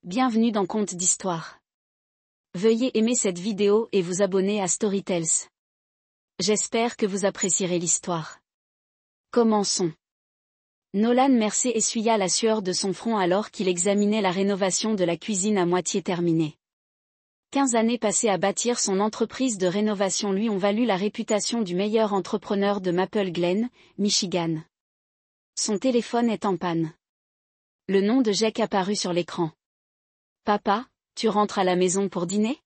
Bienvenue dans Contes d'Histoire. Veuillez aimer cette vidéo et vous abonner à Storytales. J'espère que vous apprécierez l'histoire. Commençons. Nolan Mercer essuya la sueur de son front alors qu'il examinait la rénovation de la cuisine à moitié terminée. 15 années passées à bâtir son entreprise de rénovation lui ont valu la réputation du meilleur entrepreneur de Maple Glen, Michigan. Son téléphone est en panne. Le nom de Jake apparut sur l'écran. « Papa, tu rentres à la maison pour dîner ?»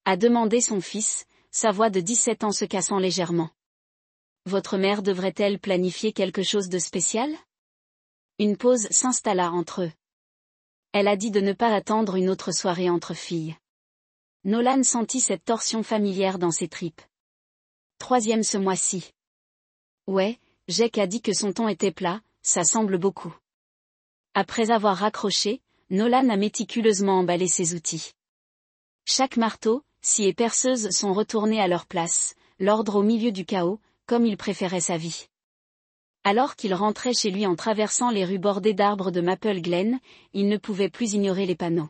a demandé son fils, sa voix de 17 ans se cassant légèrement. « Votre mère devrait-elle planifier quelque chose de spécial ?» Une pause s'installa entre eux. Elle a dit de ne pas attendre une autre soirée entre filles. Nolan sentit cette torsion familière dans ses tripes. Troisième ce mois-ci. Ouais, Jake a dit que son ton était plat, ça semble beaucoup. Après avoir raccroché, Nolan a méticuleusement emballé ses outils. Chaque marteau, scie et perceuse sont retournés à leur place, l'ordre au milieu du chaos, comme il préférait sa vie. Alors qu'il rentrait chez lui en traversant les rues bordées d'arbres de Maple Glen, il ne pouvait plus ignorer les panneaux.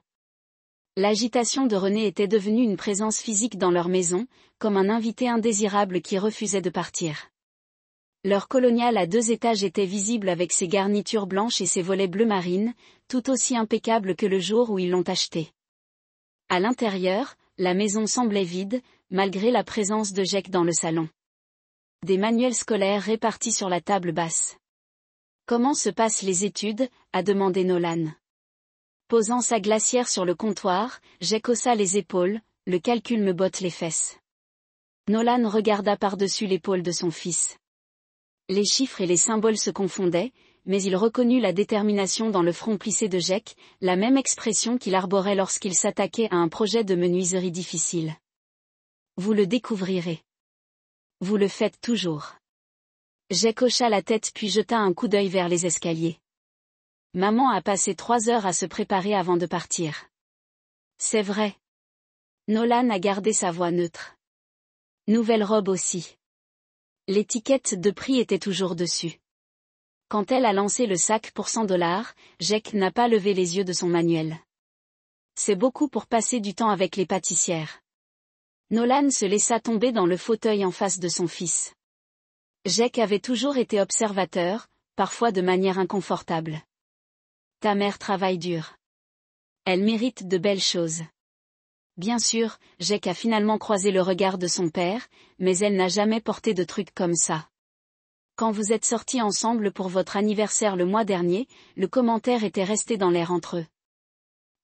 L'agitation de René était devenue une présence physique dans leur maison, comme un invité indésirable qui refusait de partir. Leur colonial à 2 étages était visible avec ses garnitures blanches et ses volets bleu marine, tout aussi impeccables que le jour où ils l'ont acheté. À l'intérieur, la maison semblait vide, malgré la présence de Jake dans le salon. Des manuels scolaires répartis sur la table basse. « Comment se passent les études ?» a demandé Nolan. Posant sa glacière sur le comptoir, Jake haussa les épaules, « Le calcul me botte les fesses. » Nolan regarda par-dessus l'épaule de son fils. Les chiffres et les symboles se confondaient, mais il reconnut la détermination dans le front plissé de Jake, la même expression qu'il arborait lorsqu'il s'attaquait à un projet de menuiserie difficile. Vous le découvrirez. Vous le faites toujours. Jake hocha la tête puis jeta un coup d'œil vers les escaliers. Maman a passé 3 heures à se préparer avant de partir. C'est vrai. Nolan a gardé sa voix neutre. Nouvelle robe aussi. L'étiquette de prix était toujours dessus. Quand elle a lancé le sac pour $100, Jake n'a pas levé les yeux de son manuel. C'est beaucoup pour passer du temps avec les pâtissières. Nolan se laissa tomber dans le fauteuil en face de son fils. Jake avait toujours été observateur, parfois de manière inconfortable. Ta mère travaille dur. Elle mérite de belles choses. Bien sûr, Jake a finalement croisé le regard de son père, mais elle n'a jamais porté de trucs comme ça. Quand vous êtes sortis ensemble pour votre anniversaire le mois dernier, le commentaire était resté dans l'air entre eux.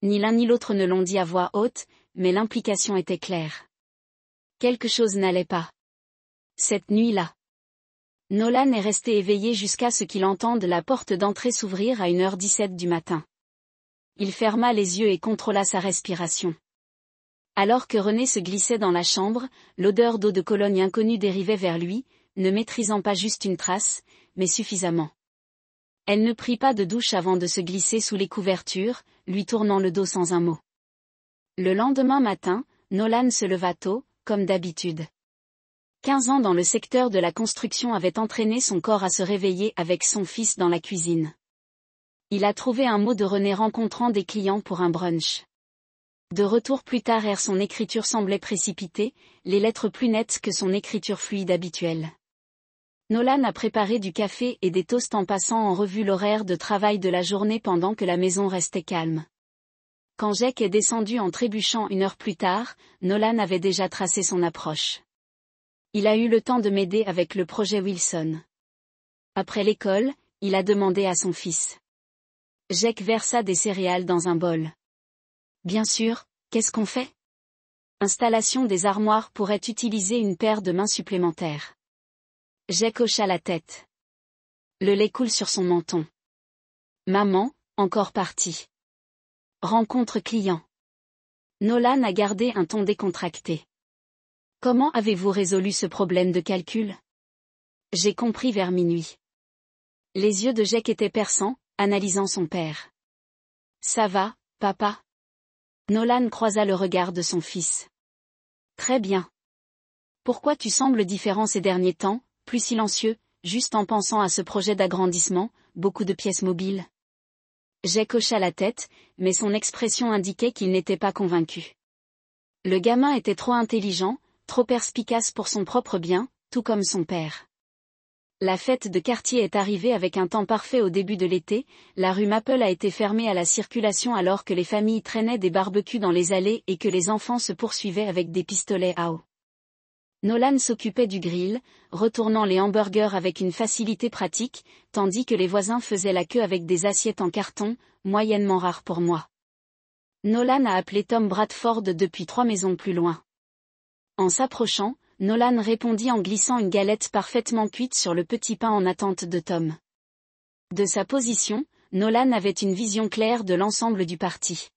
Ni l'un ni l'autre ne l'ont dit à voix haute, mais l'implication était claire. Quelque chose n'allait pas. Cette nuit-là. Nolan est resté éveillé jusqu'à ce qu'il entende la porte d'entrée s'ouvrir à 1h17 du matin. Il ferma les yeux et contrôla sa respiration. Alors que René se glissait dans la chambre, l'odeur d'eau de Cologne inconnue dérivait vers lui, ne maîtrisant pas juste une trace, mais suffisamment. Elle ne prit pas de douche avant de se glisser sous les couvertures, lui tournant le dos sans un mot. Le lendemain matin, Nolan se leva tôt, comme d'habitude. 15 ans dans le secteur de la construction avaient entraîné son corps à se réveiller avec son fils dans la cuisine. Il a trouvé un mot de René rencontrant des clients pour un brunch. De retour plus tard son écriture semblait précipitée, les lettres plus nettes que son écriture fluide habituelle. Nolan a préparé du café et des toasts en passant en revue l'horaire de travail de la journée pendant que la maison restait calme. Quand Jake est descendu en trébuchant 1 heure plus tard, Nolan avait déjà tracé son approche. Il a eu le temps de m'aider avec le projet Wilson. Après l'école, il a demandé à son fils. Jake versa des céréales dans un bol. Bien sûr, qu'est-ce qu'on fait ? Installation des armoires pourrait utiliser une paire de mains supplémentaires. Jake hocha la tête. Le lait coule sur son menton. Maman, encore partie. Rencontre client. Nolan a gardé un ton décontracté. Comment avez-vous résolu ce problème de calcul ? J'ai compris vers minuit. Les yeux de Jake étaient perçants, analysant son père. Ça va, papa ? Nolan croisa le regard de son fils. Très bien. Pourquoi tu sembles différent ces derniers temps, plus silencieux, juste en pensant à ce projet d'agrandissement, beaucoup de pièces mobiles ? Jake hocha la tête, mais son expression indiquait qu'il n'était pas convaincu. Le gamin était trop intelligent, trop perspicace pour son propre bien, tout comme son père. La fête de quartier est arrivée avec un temps parfait au début de l'été, la rue Maple a été fermée à la circulation alors que les familles traînaient des barbecues dans les allées et que les enfants se poursuivaient avec des pistolets à eau. Nolan s'occupait du grill, retournant les hamburgers avec une facilité pratique, tandis que les voisins faisaient la queue avec des assiettes en carton, moyennement rares pour moi. Nolan a appelé Tom Bradford depuis 3 maisons plus loin. En s'approchant, Nolan répondit en glissant une galette parfaitement cuite sur le petit pain en attente de Tom. De sa position, Nolan avait une vision claire de l'ensemble du parti.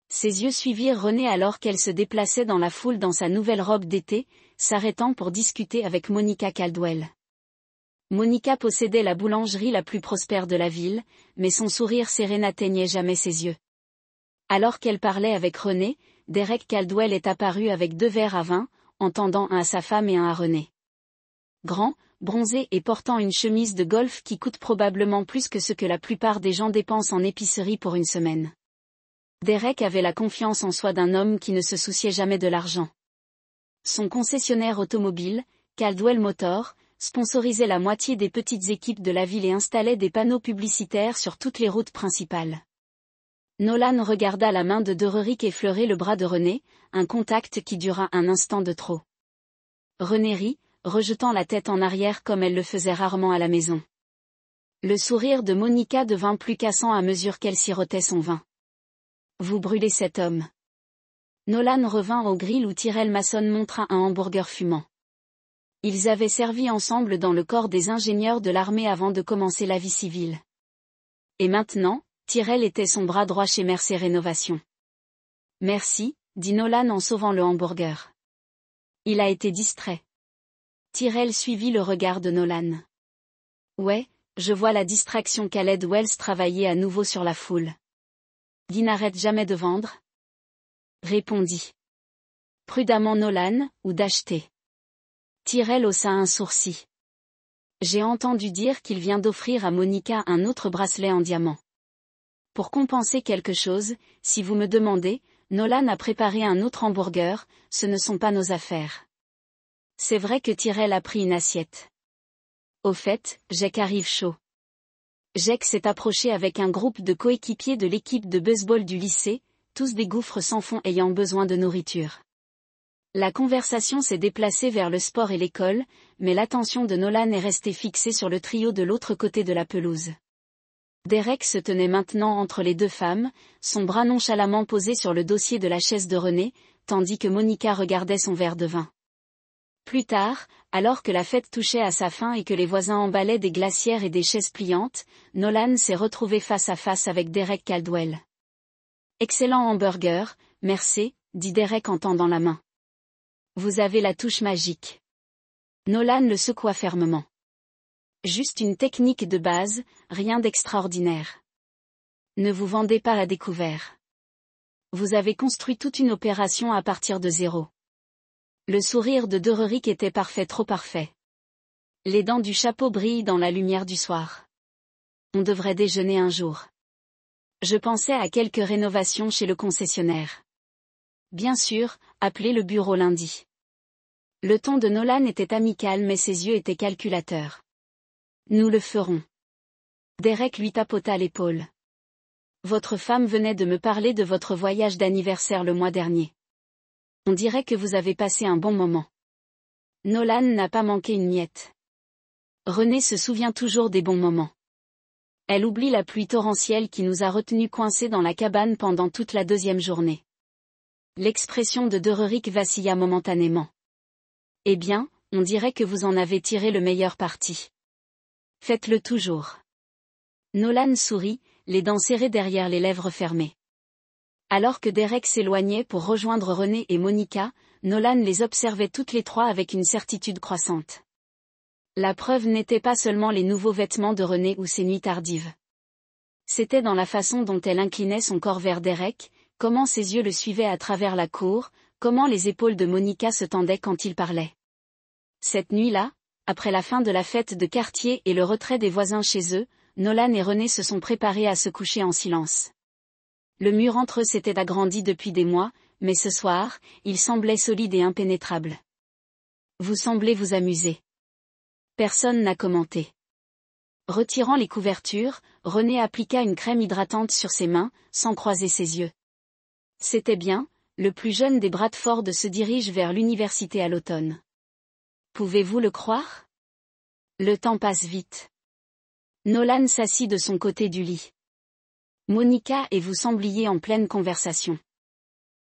Ses yeux suivirent Renée alors qu'elle se déplaçait dans la foule dans sa nouvelle robe d'été, s'arrêtant pour discuter avec Monica Caldwell. Monica possédait la boulangerie la plus prospère de la ville, mais son sourire serré n'atteignait jamais ses yeux. Alors qu'elle parlait avec Renée, Derek Caldwell est apparu avec 2 verres à vin, en tendant un à sa femme et un à Renée. Grand, bronzé et portant une chemise de golf qui coûte probablement plus que ce que la plupart des gens dépensent en épicerie pour une semaine. Derek avait la confiance en soi d'un homme qui ne se souciait jamais de l'argent. Son concessionnaire automobile, Caldwell Motor, sponsorisait la moitié des petites équipes de la ville et installait des panneaux publicitaires sur toutes les routes principales. Nolan regarda la main de Dererick effleurer le bras de Renée, un contact qui dura un instant de trop. Renée rit, rejetant la tête en arrière comme elle le faisait rarement à la maison. Le sourire de Monica devint plus cassant à mesure qu'elle sirotait son vin. Vous brûlez cet homme. Nolan revint au grill où Tyrell Mason montra un hamburger fumant. Ils avaient servi ensemble dans le corps des ingénieurs de l'armée avant de commencer la vie civile. Et maintenant, Tyrell était son bras droit chez Mercer Rénovation. Merci, dit Nolan en sauvant le hamburger. Il a été distrait. Tyrell suivit le regard de Nolan. Ouais, je vois la distraction Khaled Wells travailler à nouveau sur la foule. Guy n'arrête jamais de vendre? Répondit prudemment Nolan, ou d'acheter. Tyrell haussa un sourcil. J'ai entendu dire qu'il vient d'offrir à Monica un autre bracelet en diamant. Pour compenser quelque chose, si vous me demandez, Nolan a préparé un autre hamburger, ce ne sont pas nos affaires. C'est vrai que Tyrell a pris une assiette. Au fait, Jake arrive chaud. Jake s'est approché avec un groupe de coéquipiers de l'équipe de baseball du lycée, tous des gouffres sans fond ayant besoin de nourriture. La conversation s'est déplacée vers le sport et l'école, mais l'attention de Nolan est restée fixée sur le trio de l'autre côté de la pelouse. Derek se tenait maintenant entre les 2 femmes, son bras nonchalamment posé sur le dossier de la chaise de Renée, tandis que Monica regardait son verre de vin. Plus tard, alors que la fête touchait à sa fin et que les voisins emballaient des glacières et des chaises pliantes, Nolan s'est retrouvé face à face avec Derek Caldwell. Excellent hamburger, merci, dit Derek en tendant la main. Vous avez la touche magique. Nolan le secoua fermement. Juste une technique de base, rien d'extraordinaire. Ne vous vendez pas à découvert. Vous avez construit toute une opération à partir de zéro. Le sourire de Dererick était parfait, trop parfait. Les dents du chapeau brillent dans la lumière du soir. On devrait déjeuner un jour. Je pensais à quelques rénovations chez le concessionnaire. Bien sûr, appelez le bureau lundi. Le ton de Nolan était amical mais ses yeux étaient calculateurs. Nous le ferons. Derek lui tapota l'épaule. Votre femme venait de me parler de votre voyage d'anniversaire le mois dernier. On dirait que vous avez passé un bon moment. Nolan n'a pas manqué une miette. Renée se souvient toujours des bons moments. Elle oublie la pluie torrentielle qui nous a retenus coincés dans la cabane pendant toute la 2e journée. L'expression de Dererick vacilla momentanément. Eh bien, on dirait que vous en avez tiré le meilleur parti. Faites-le toujours. Nolan sourit, les dents serrées derrière les lèvres fermées. Alors que Derek s'éloignait pour rejoindre Renée et Monica, Nolan les observait toutes les 3 avec une certitude croissante. La preuve n'était pas seulement les nouveaux vêtements de Renée ou ses nuits tardives. C'était dans la façon dont elle inclinait son corps vers Derek, comment ses yeux le suivaient à travers la cour, comment les épaules de Monica se tendaient quand il parlait. Cette nuit-là, après la fin de la fête de quartier et le retrait des voisins chez eux, Nolan et René se sont préparés à se coucher en silence. Le mur entre eux s'était agrandi depuis des mois, mais ce soir, il semblait solide et impénétrable. Vous semblez vous amuser. Personne n'a commenté. Retirant les couvertures, René appliqua une crème hydratante sur ses mains, sans croiser ses yeux. C'était bien, le plus jeune des Bradford se dirige vers l'université à l'automne. Pouvez-vous le croire? Le temps passe vite. Nolan s'assit de son côté du lit. Monica et vous sembliez en pleine conversation.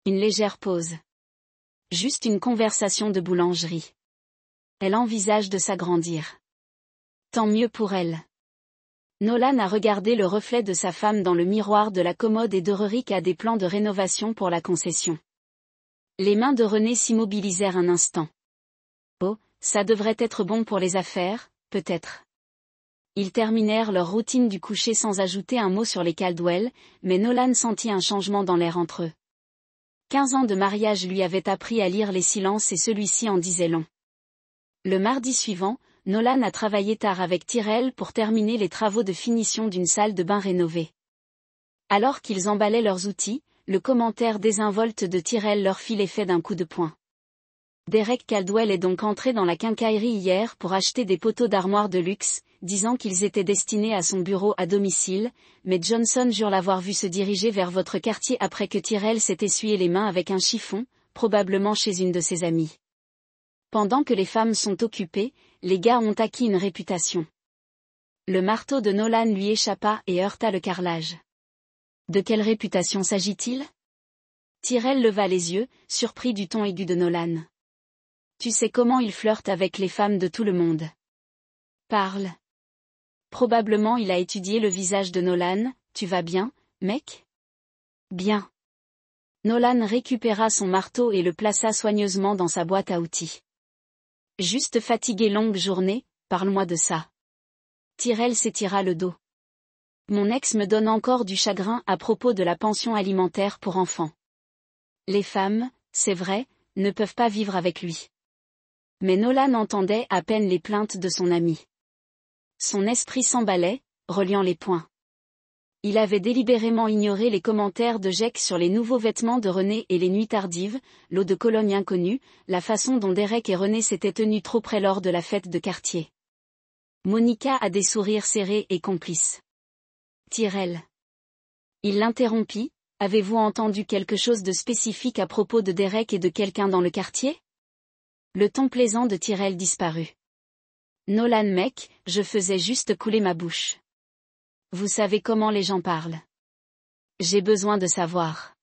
Une légère pause. Juste une conversation de boulangerie. Elle envisage de s'agrandir. Tant mieux pour elle. Nolan a regardé le reflet de sa femme dans le miroir de la commode et Dererick a des plans de rénovation pour la concession. Les mains de René s'immobilisèrent un instant. Oh, ça devrait être bon pour les affaires, peut-être. Ils terminèrent leur routine du coucher sans ajouter un mot sur les Caldwell, mais Nolan sentit un changement dans l'air entre eux. 15 ans de mariage lui avaient appris à lire les silences et celui-ci en disait long. Le mardi suivant, Nolan a travaillé tard avec Tyrell pour terminer les travaux de finition d'une salle de bain rénovée. Alors qu'ils emballaient leurs outils, le commentaire désinvolte de Tyrell leur fit l'effet d'un coup de poing. Derek Caldwell est donc entré dans la quincaillerie hier pour acheter des poteaux d'armoire de luxe, disant qu'ils étaient destinés à son bureau à domicile, mais Johnson jure l'avoir vu se diriger vers votre quartier après que Tyrell s'est essuyé les mains avec un chiffon, probablement chez une de ses amies. Pendant que les femmes sont occupées, les gars ont acquis une réputation. Le marteau de Nolan lui échappa et heurta le carrelage. De quelle réputation s'agit-il? Tyrell leva les yeux, surpris du ton aigu de Nolan. Tu sais comment il flirte avec les femmes de tout le monde. Parle. Probablement il a étudié le visage de Nolan. Tu vas bien, mec? Bien. Nolan récupéra son marteau et le plaça soigneusement dans sa boîte à outils. Juste fatigué, longue journée, parle-moi de ça. Tyrell s'étira le dos. Mon ex me donne encore du chagrin à propos de la pension alimentaire pour enfants. Les femmes, c'est vrai, ne peuvent pas vivre avec lui. Mais Nolan entendait à peine les plaintes de son ami. Son esprit s'emballait, reliant les points. Il avait délibérément ignoré les commentaires de Jake sur les nouveaux vêtements de René et les nuits tardives, l'eau de Cologne inconnue, la façon dont Derek et René s'étaient tenus trop près lors de la fête de quartier. Monica a des sourires serrés et complices. Tyrell. Il l'interrompit. Avez-vous entendu quelque chose de spécifique à propos de Derek et de quelqu'un dans le quartier? Le ton plaisant de Tyrell disparut. Nolan mec, je faisais juste couler ma bouche. Vous savez comment les gens parlent. J'ai besoin de savoir.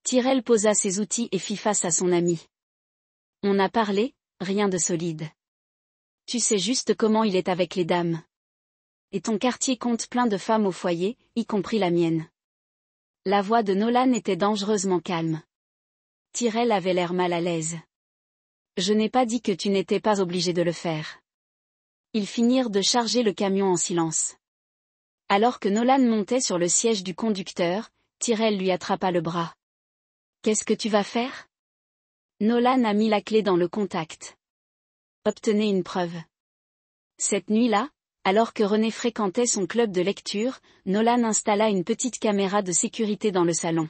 Tyrell posa ses outils et fit face à son ami. On a parlé, rien de solide. Tu sais juste comment il est avec les dames. Et ton quartier compte plein de femmes au foyer, y compris la mienne. La voix de Nolan était dangereusement calme. Tyrell avait l'air mal à l'aise. Je n'ai pas dit que tu n'étais pas obligé de le faire. Ils finirent de charger le camion en silence. Alors que Nolan montait sur le siège du conducteur, Tyrell lui attrapa le bras. Qu'est-ce que tu vas faire? Nolan a mis la clé dans le contact. Obtenez une preuve. Cette nuit-là, alors que René fréquentait son club de lecture, Nolan installa une petite caméra de sécurité dans le salon.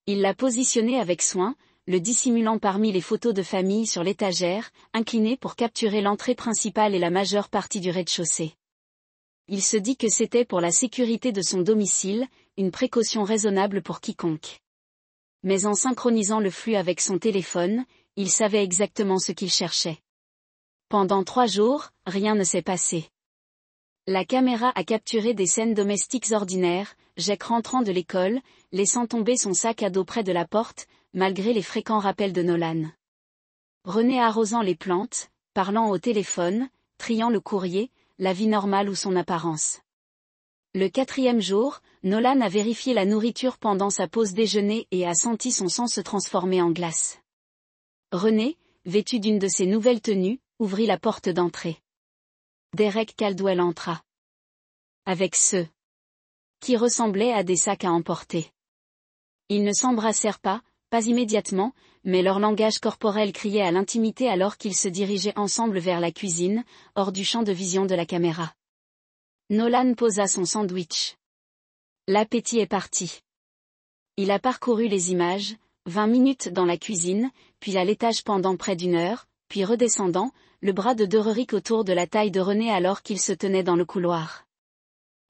Il l'a positionnée avec soin, le dissimulant parmi les photos de famille sur l'étagère, incliné pour capturer l'entrée principale et la majeure partie du rez-de-chaussée. Il se dit que c'était pour la sécurité de son domicile, une précaution raisonnable pour quiconque. Mais en synchronisant le flux avec son téléphone, il savait exactement ce qu'il cherchait. Pendant 3 jours, rien ne s'est passé. La caméra a capturé des scènes domestiques ordinaires, Jake rentrant de l'école, laissant tomber son sac à dos près de la porte, malgré les fréquents rappels de Nolan. René arrosant les plantes, parlant au téléphone, triant le courrier, la vie normale ou son apparence. Le 4e jour, Nolan a vérifié la nourriture pendant sa pause déjeuner et a senti son sang se transformer en glace. René, vêtu d'une de ses nouvelles tenues, ouvrit la porte d'entrée. Derek Caldwell entra. Avec ceux qui ressemblaient à des sacs à emporter. Ils ne s'embrassèrent pas immédiatement, mais leur langage corporel criait à l'intimité alors qu'ils se dirigeaient ensemble vers la cuisine, hors du champ de vision de la caméra. Nolan posa son sandwich. L'appétit est parti. Il a parcouru les images, 20 minutes dans la cuisine, puis à l'étage pendant près d'une heure, puis redescendant, le bras de Dereric autour de la taille de René alors qu'ils se tenaient dans le couloir.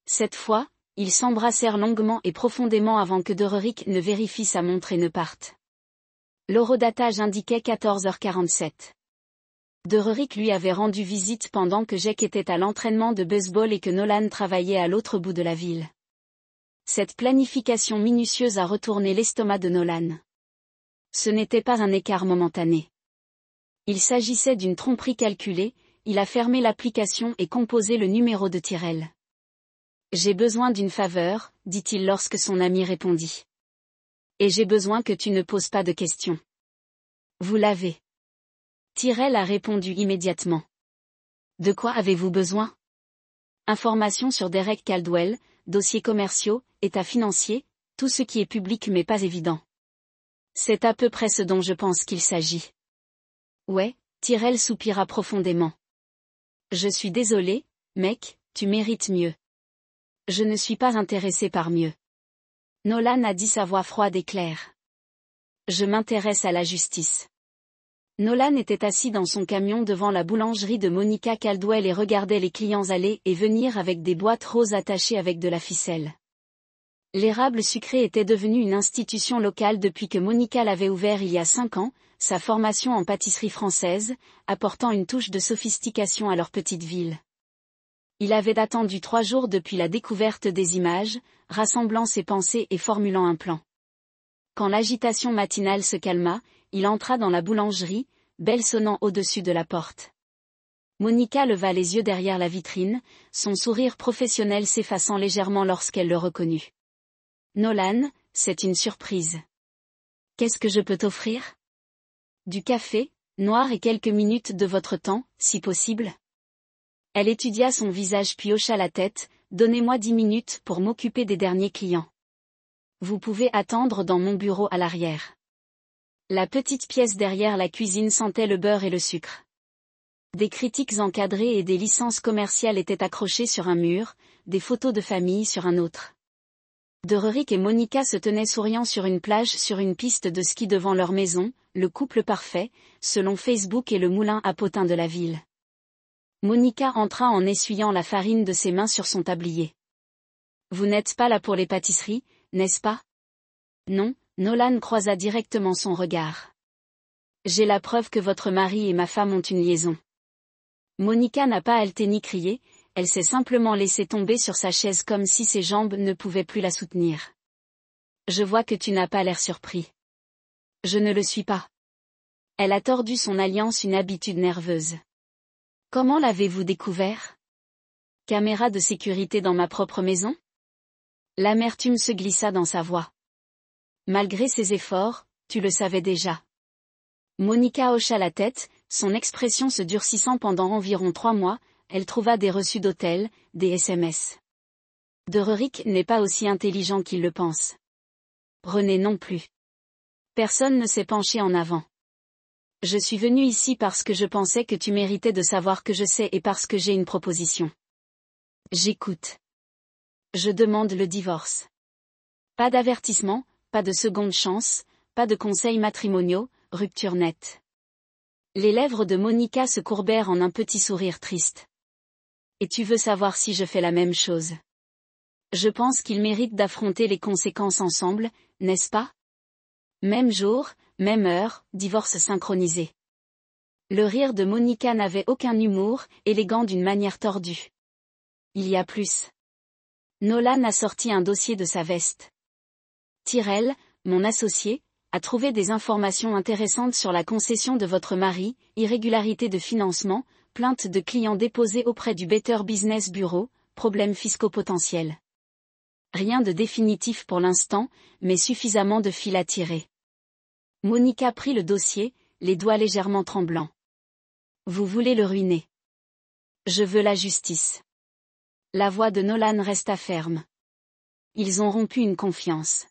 Cette fois, ils s'embrassèrent longuement et profondément avant que Dereric ne vérifie sa montre et ne parte. L'horodatage indiquait 14h47. Dereric lui avait rendu visite pendant que Jake était à l'entraînement de baseball et que Nolan travaillait à l'autre bout de la ville. Cette planification minutieuse a retourné l'estomac de Nolan. Ce n'était pas un écart momentané. Il s'agissait d'une tromperie calculée, il a fermé l'application et composé le numéro de Tyrell. « J'ai besoin d'une faveur, dit-il lorsque son ami répondit. Et j'ai besoin que tu ne poses pas de questions. Vous l'avez. Tyrell a répondu immédiatement. De quoi avez-vous besoin? Informations sur Derek Caldwell, dossiers commerciaux, état financier, tout ce qui est public mais pas évident. C'est à peu près ce dont je pense qu'il s'agit. Ouais, Tyrell soupira profondément. Je suis désolé, mec, tu mérites mieux. Je ne suis pas intéressé par mieux. Nolan a dit sa voix froide et claire. Je m'intéresse à la justice. Nolan était assis dans son camion devant la boulangerie de Monica Caldwell et regardait les clients aller et venir avec des boîtes roses attachées avec de la ficelle. L'érable sucré était devenu une institution locale depuis que Monica l'avait ouvert il y a 5 ans, sa formation en pâtisserie française, apportant une touche de sophistication à leur petite ville. Il avait attendu 3 jours depuis la découverte des images, rassemblant ses pensées et formulant un plan. Quand l'agitation matinale se calma, il entra dans la boulangerie, belle sonnant au-dessus de la porte. Monica leva les yeux derrière la vitrine, son sourire professionnel s'effaçant légèrement lorsqu'elle le reconnut. Nolan, c'est une surprise. Qu'est-ce que je peux t'offrir? Du café, noir et quelques minutes de votre temps, si possible. Elle étudia son visage puis hocha la tête, donnez-moi 10 minutes pour m'occuper des derniers clients. Vous pouvez attendre dans mon bureau à l'arrière. La petite pièce derrière la cuisine sentait le beurre et le sucre. Des critiques encadrées et des licences commerciales étaient accrochées sur un mur, des photos de famille sur un autre. Dereric et Monica se tenaient souriants sur une plage sur une piste de ski devant leur maison, le couple parfait, selon Facebook et le moulin à potins de la ville. Monica entra en essuyant la farine de ses mains sur son tablier. Vous n'êtes pas là pour les pâtisseries, n'est-ce pas? Non, Nolan croisa directement son regard. J'ai la preuve que votre mari et ma femme ont une liaison. Monica n'a pas haleté ni crié, elle s'est simplement laissée tomber sur sa chaise comme si ses jambes ne pouvaient plus la soutenir. Je vois que tu n'as pas l'air surpris. Je ne le suis pas. Elle a tordu son alliance une habitude nerveuse. Comment l'avez-vous découvert? Caméra de sécurité dans ma propre maison? L'amertume se glissa dans sa voix. Malgré ses efforts, tu le savais déjà. Monica hocha la tête, son expression se durcissant pendant environ 3 mois, elle trouva des reçus d'hôtel, des SMS. Dereric n'est pas aussi intelligent qu'il le pense. René non plus. Personne ne s'est penché en avant. Je suis venu ici parce que je pensais que tu méritais de savoir que je sais et parce que j'ai une proposition. J'écoute. Je demande le divorce. Pas d'avertissement, pas de seconde chance, pas de conseils matrimoniaux, rupture nette. Les lèvres de Monica se courbèrent en un petit sourire triste. Et tu veux savoir si je fais la même chose? Je pense qu'il mérite d'affronter les conséquences ensemble, n'est-ce pas? Même jour, même heure, divorce synchronisé. Le rire de Monica n'avait aucun humour, élégant d'une manière tordue. Il y a plus. Nolan a sorti un dossier de sa veste. Tyrell, mon associé, a trouvé des informations intéressantes sur la concession de votre mari, irrégularité de financement, plainte de clients déposée auprès du Better Business Bureau, problèmes fiscaux potentiels. Rien de définitif pour l'instant, mais suffisamment de fil à tirer. Monica prit le dossier, les doigts légèrement tremblants. Vous voulez le ruiner. Je veux la justice. La voix de Nolan resta ferme. Ils ont rompu une confiance.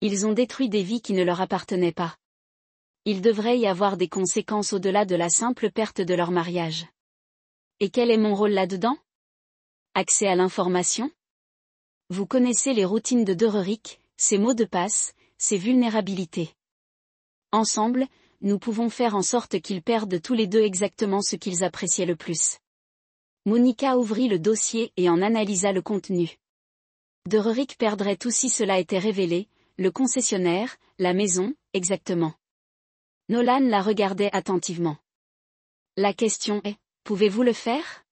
Ils ont détruit des vies qui ne leur appartenaient pas. Il devrait y avoir des conséquences au-delà de la simple perte de leur mariage. Et quel est mon rôle là-dedans? Accès à l'information? Vous connaissez les routines de Rurik, ses mots de passe, ses vulnérabilités. Ensemble, nous pouvons faire en sorte qu'ils perdent tous les deux exactement ce qu'ils appréciaient le plus. Monica ouvrit le dossier et en analysa le contenu. Rurik perdrait tout si cela était révélé, le concessionnaire, la maison, exactement. Nolan la regardait attentivement. La question est, pouvez-vous le faire?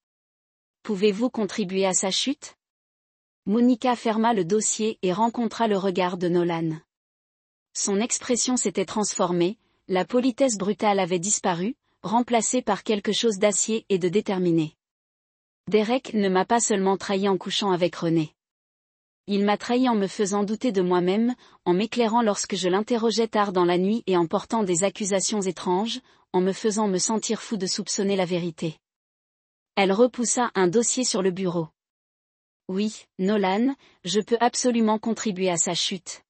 Pouvez-vous contribuer à sa chute? Monica ferma le dossier et rencontra le regard de Nolan. Son expression s'était transformée, la politesse brutale avait disparu, remplacée par quelque chose d'acier et de déterminé. Derek ne m'a pas seulement trahi en couchant avec René. Il m'a trahi en me faisant douter de moi-même, en m'éclairant lorsque je l'interrogeais tard dans la nuit et en portant des accusations étranges, en me faisant me sentir fou de soupçonner la vérité. Elle repoussa un dossier sur le bureau. Oui, Nolan, je peux absolument contribuer à sa chute.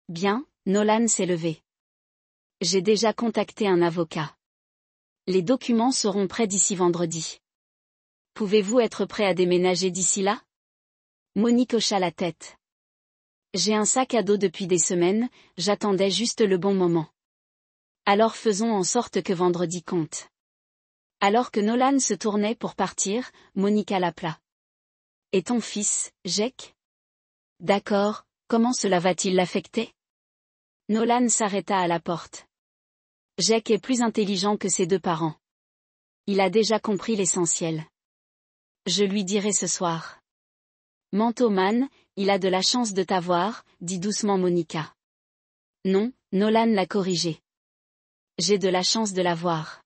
Bien, Nolan s'est levé. J'ai déjà contacté un avocat. Les documents seront prêts d'ici vendredi. Pouvez-vous être prêt à déménager d'ici là? Monique hocha la tête. J'ai un sac à dos depuis des semaines, j'attendais juste le bon moment. Alors faisons en sorte que vendredi compte. Alors que Nolan se tournait pour partir, Monica l'appela. Et ton fils, Jake? D'accord, comment cela va-t-il l'affecter? Nolan s'arrêta à la porte. Jake est plus intelligent que ses deux parents. Il a déjà compris l'essentiel. Je lui dirai ce soir. Mantoman, il a de la chance de t'avoir, dit doucement Monica. Non, Nolan l'a corrigé. J'ai de la chance de l'avoir.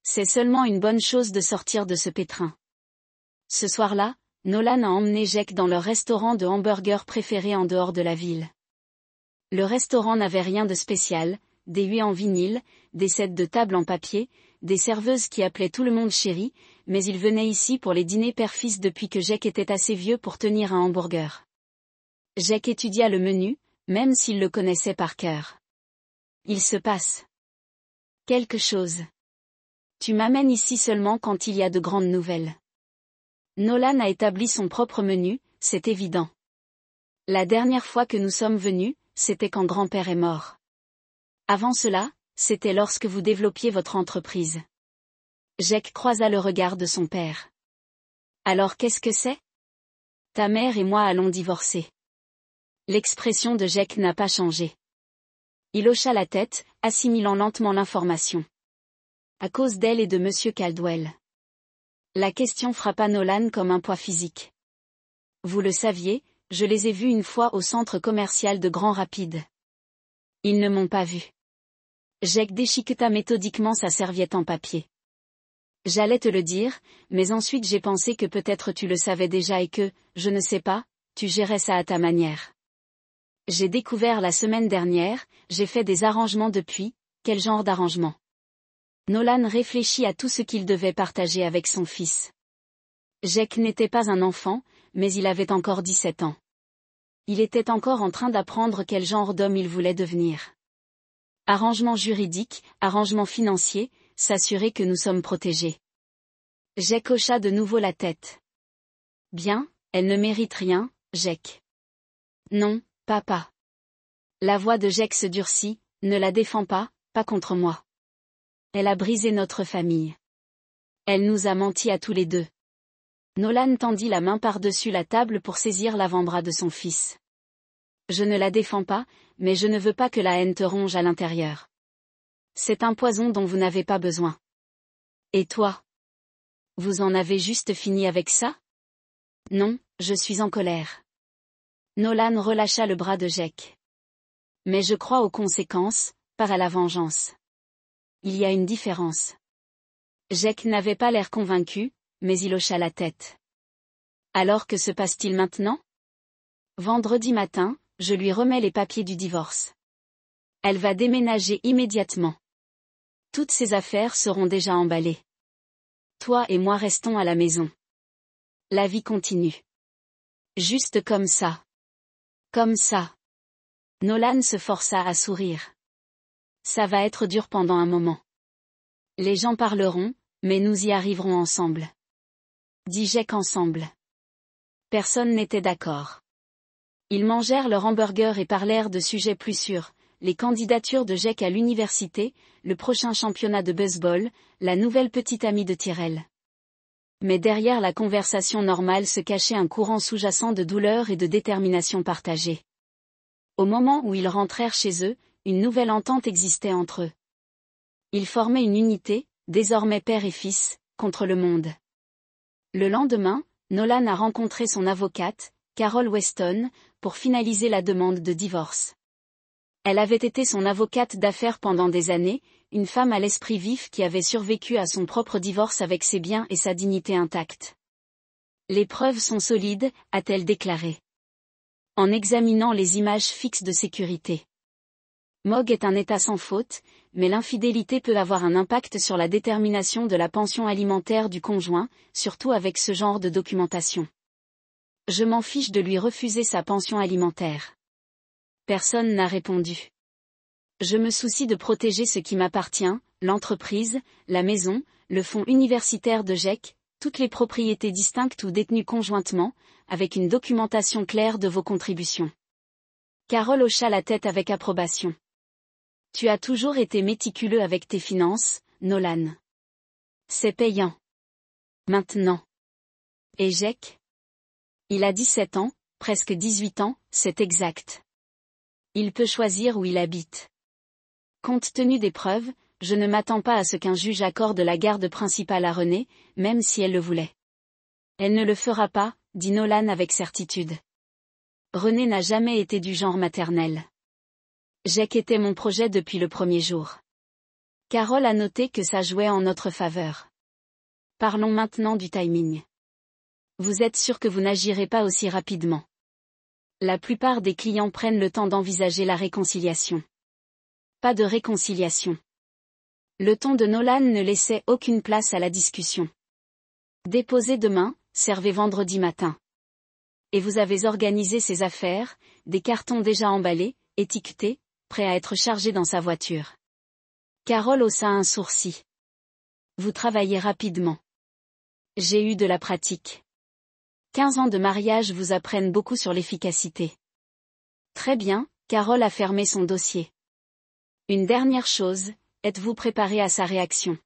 C'est seulement une bonne chose de sortir de ce pétrin. Ce soir-là, Nolan a emmené Jake dans leur restaurant de hamburgers préféré en dehors de la ville. Le restaurant n'avait rien de spécial, des huées en vinyle, des sets de table en papier, des serveuses qui appelaient tout le monde chéri, mais il venait ici pour les dîners père-fils depuis que Jake était assez vieux pour tenir un hamburger. Jake étudia le menu, même s'il le connaissait par cœur. Il se passe quelque chose. Tu m'amènes ici seulement quand il y a de grandes nouvelles. Nolan a établi son propre menu, c'est évident. La dernière fois que nous sommes venus, c'était quand grand-père est mort. Avant cela, c'était lorsque vous développiez votre entreprise. Jake croisa le regard de son père. Alors qu'est-ce que c'est? Ta mère et moi allons divorcer. L'expression de Jake n'a pas changé. Il hocha la tête, assimilant lentement l'information. À cause d'elle et de Monsieur Caldwell. La question frappa Nolan comme un poids physique. Vous le saviez, je les ai vus une fois au centre commercial de Grand Rapids. Ils ne m'ont pas vu. Jake déchiqueta méthodiquement sa serviette en papier. J'allais te le dire, mais ensuite j'ai pensé que peut-être tu le savais déjà et que, je ne sais pas, tu gérais ça à ta manière. J'ai découvert la semaine dernière, j'ai fait des arrangements depuis, quel genre d'arrangement? Nolan réfléchit à tout ce qu'il devait partager avec son fils. Jake n'était pas un enfant, mais il avait encore 17 ans. Il était encore en train d'apprendre quel genre d'homme il voulait devenir. Arrangement juridique, arrangement financier, s'assurer que nous sommes protégés. Jake hocha de nouveau la tête. Bien, elle ne mérite rien, Jake. Non, papa. La voix de Jake se durcit, ne la défends pas, pas contre moi. Elle a brisé notre famille. Elle nous a menti à tous les deux. Nolan tendit la main par-dessus la table pour saisir l'avant-bras de son fils. Je ne la défends pas, mais je ne veux pas que la haine te ronge à l'intérieur. C'est un poison dont vous n'avez pas besoin. Et toi? Vous en avez juste fini avec ça? Non, je suis en colère. Nolan relâcha le bras de Jake. Mais je crois aux conséquences, pas à la vengeance. Il y a une différence. Jake n'avait pas l'air convaincu, mais il hocha la tête. Alors que se passe-t-il maintenant? Vendredi matin, je lui remets les papiers du divorce. Elle va déménager immédiatement. Toutes ses affaires seront déjà emballées. Toi et moi restons à la maison. La vie continue. Juste comme ça. Comme ça. Nolan se força à sourire. Ça va être dur pendant un moment. Les gens parleront, mais nous y arriverons ensemble. Dit Jake ensemble. Personne n'était d'accord. Ils mangèrent leur hamburger et parlèrent de sujets plus sûrs, les candidatures de Jake à l'université, le prochain championnat de baseball, la nouvelle petite amie de Tyrell. Mais derrière la conversation normale se cachait un courant sous-jacent de douleur et de détermination partagée. Au moment où ils rentrèrent chez eux, une nouvelle entente existait entre eux. Ils formaient une unité, désormais père et fils, contre le monde. Le lendemain, Nolan a rencontré son avocate, Carol Weston, pour finaliser la demande de divorce. Elle avait été son avocate d'affaires pendant des années, une femme à l'esprit vif qui avait survécu à son propre divorce avec ses biens et sa dignité intacte. Les preuves sont solides, a-t-elle déclaré. En examinant les images fixes de sécurité. Mogg est un état sans faute, mais l'infidélité peut avoir un impact sur la détermination de la pension alimentaire du conjoint, surtout avec ce genre de documentation. Je m'en fiche de lui refuser sa pension alimentaire. Personne n'a répondu. Je me soucie de protéger ce qui m'appartient, l'entreprise, la maison, le fonds universitaire de Jake, toutes les propriétés distinctes ou détenues conjointement, avec une documentation claire de vos contributions. Carol hocha la tête avec approbation. Tu as toujours été méticuleux avec tes finances, Nolan. C'est payant. Maintenant. Et Jake? Il a 17 ans, presque 18 ans, c'est exact. Il peut choisir où il habite. Compte tenu des preuves, je ne m'attends pas à ce qu'un juge accorde la garde principale à Renée, même si elle le voulait. Elle ne le fera pas, dit Nolan avec certitude. Renée n'a jamais été du genre maternel. Jake était mon projet depuis le premier jour. Carol a noté que ça jouait en notre faveur. Parlons maintenant du timing. Vous êtes sûr que vous n'agirez pas aussi rapidement? La plupart des clients prennent le temps d'envisager la réconciliation. Pas de réconciliation. Le ton de Nolan ne laissait aucune place à la discussion. Déposez demain, servez vendredi matin. Et vous avez organisé ces affaires, des cartons déjà emballés, étiquetés, prêts à être chargés dans sa voiture. Carol haussa un sourcil. Vous travaillez rapidement. J'ai eu de la pratique. 15 ans de mariage vous apprennent beaucoup sur l'efficacité. Très bien, Carol a fermé son dossier. Une dernière chose, êtes-vous préparé à sa réaction?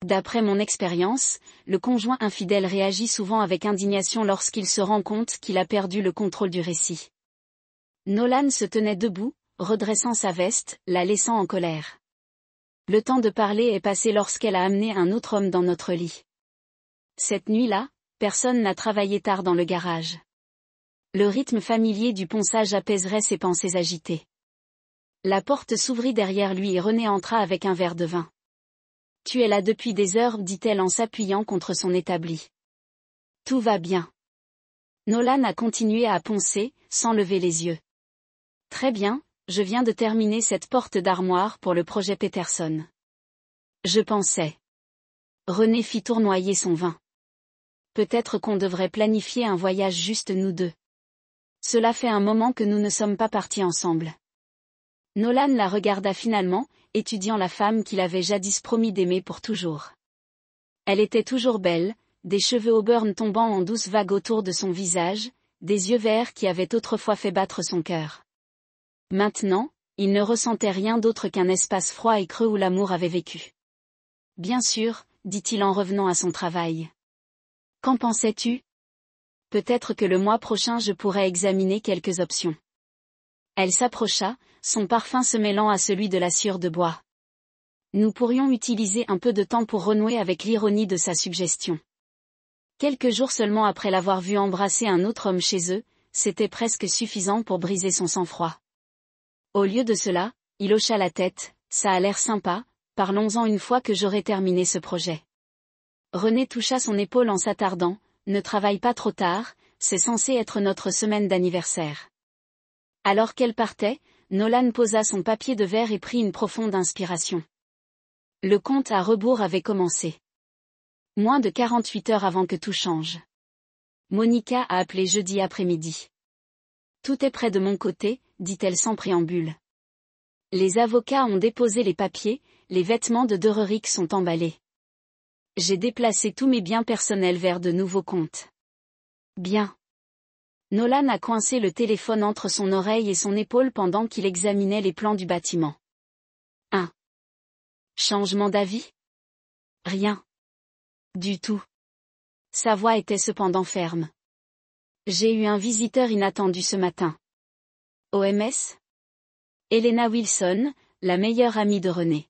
D'après mon expérience, le conjoint infidèle réagit souvent avec indignation lorsqu'il se rend compte qu'il a perdu le contrôle du récit. Nolan se tenait debout, redressant sa veste, la laissant en colère. Le temps de parler est passé lorsqu'elle a amené un autre homme dans notre lit. Cette nuit-là, personne n'a travaillé tard dans le garage. Le rythme familier du ponçage apaiserait ses pensées agitées. La porte s'ouvrit derrière lui et Renée entra avec un verre de vin. Tu es là depuis des heures, dit-elle en s'appuyant contre son établi. Tout va bien. Nolan a continué à poncer, sans lever les yeux. Très bien, je viens de terminer cette porte d'armoire pour le projet Peterson. Je pensais. Renée fit tournoyer son vin. Peut-être qu'on devrait planifier un voyage juste nous deux. Cela fait un moment que nous ne sommes pas partis ensemble. Nolan la regarda finalement, étudiant la femme qu'il avait jadis promis d'aimer pour toujours. Elle était toujours belle, des cheveux auburn tombant en douces vagues autour de son visage, des yeux verts qui avaient autrefois fait battre son cœur. Maintenant, il ne ressentait rien d'autre qu'un espace froid et creux où l'amour avait vécu. Bien sûr, dit-il en revenant à son travail. Qu'en pensais-tu? Peut-être que le mois prochain je pourrais examiner quelques options. Elle s'approcha, son parfum se mêlant à celui de la sciure de bois. Nous pourrions utiliser un peu de temps pour renouer avec l'ironie de sa suggestion. Quelques jours seulement après l'avoir vu embrasser un autre homme chez eux, c'était presque suffisant pour briser son sang-froid. Au lieu de cela, il hocha la tête, ça a l'air sympa, parlons-en une fois que j'aurai terminé ce projet. Renée toucha son épaule en s'attardant, ne travaille pas trop tard, c'est censé être notre semaine d'anniversaire. Alors qu'elle partait, Nolan posa son papier de verre et prit une profonde inspiration. Le compte à rebours avait commencé. Moins de 48 heures avant que tout change. Monica a appelé jeudi après-midi. Tout est prêt de mon côté, dit-elle sans préambule. Les avocats ont déposé les papiers, les vêtements de Dererick sont emballés. J'ai déplacé tous mes biens personnels vers de nouveaux comptes. Bien. Nolan a coincé le téléphone entre son oreille et son épaule pendant qu'il examinait les plans du bâtiment. Un changement d'avis? Rien. Du tout. Sa voix était cependant ferme. J'ai eu un visiteur inattendu ce matin. OMS? Elena Wilson, la meilleure amie de René.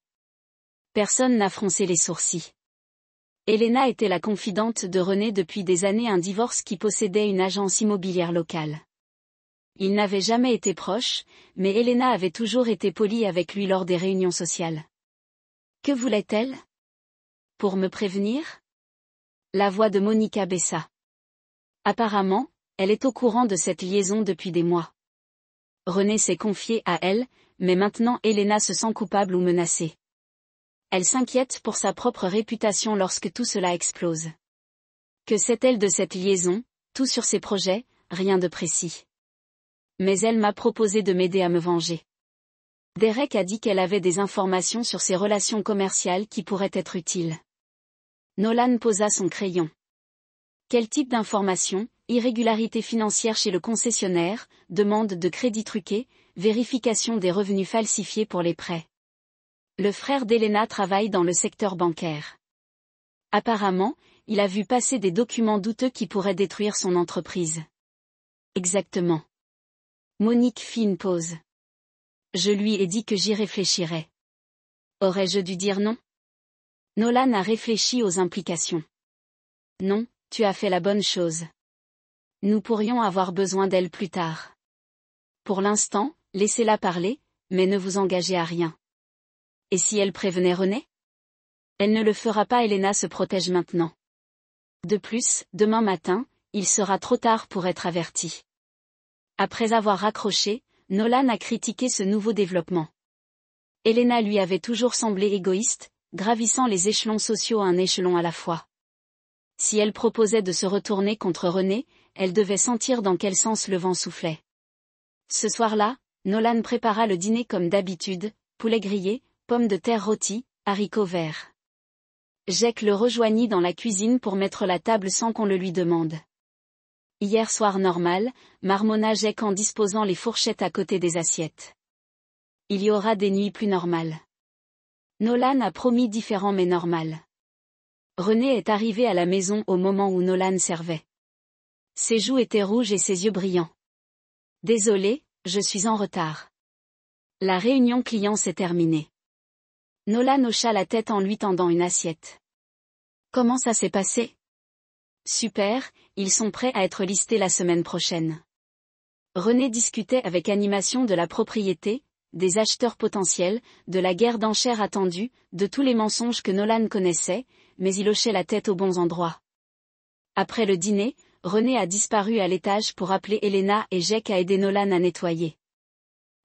Personne n'a froncé les sourcils. Elena était la confidente de René depuis des années, un divorce qui possédait une agence immobilière locale. Ils n'avaient jamais été proches, mais Elena avait toujours été polie avec lui lors des réunions sociales. Que voulait-elle? Pour me prévenir? La voix de Monica baissa. Apparemment, elle est au courant de cette liaison depuis des mois. René s'est confié à elle, mais maintenant Elena se sent coupable ou menacée. Elle s'inquiète pour sa propre réputation lorsque tout cela explose. Que sait-elle de cette liaison? Tout sur ses projets, rien de précis. Mais elle m'a proposé de m'aider à me venger. Derek a dit qu'elle avait des informations sur ses relations commerciales qui pourraient être utiles. Nolan posa son crayon. Quel type d'informations? Irrégularité financière chez le concessionnaire, demande de crédit truqué, vérification des revenus falsifiés pour les prêts. Le frère d'Elena travaille dans le secteur bancaire. Apparemment, il a vu passer des documents douteux qui pourraient détruire son entreprise. Exactement. Monique fit une pause. Je lui ai dit que j'y réfléchirais. Aurais-je dû dire non? Nolan a réfléchi aux implications. Non, tu as fait la bonne chose. Nous pourrions avoir besoin d'elle plus tard. Pour l'instant, laissez-la parler, mais ne vous engagez à rien. Et si elle prévenait René? Elle ne le fera pas. Elena se protège maintenant. De plus, demain matin, il sera trop tard pour être averti. Après avoir raccroché, Nolan a critiqué ce nouveau développement. Elena lui avait toujours semblé égoïste, gravissant les échelons sociaux un échelon à la fois. Si elle proposait de se retourner contre René, elle devait sentir dans quel sens le vent soufflait. Ce soir-là, Nolan prépara le dîner comme d'habitude, poulet grillé, pommes de terre rôties, haricots verts. Jake le rejoignit dans la cuisine pour mettre la table sans qu'on le lui demande. Hier soir normal, marmonna Jake en disposant les fourchettes à côté des assiettes. Il y aura des nuits plus normales. Nolan a promis différent mais normal. René est arrivé à la maison au moment où Nolan servait. Ses joues étaient rouges et ses yeux brillants. Désolé, je suis en retard. La réunion client s'est terminée. Nolan hocha la tête en lui tendant une assiette. Comment ça s'est passé? Super, ils sont prêts à être listés la semaine prochaine. René discutait avec animation de la propriété, des acheteurs potentiels, de la guerre d'enchères attendue, de tous les mensonges que Nolan connaissait, mais il hochait la tête aux bons endroits. Après le dîner, René a disparu à l'étage pour appeler Elena et Jake à aider Nolan à nettoyer.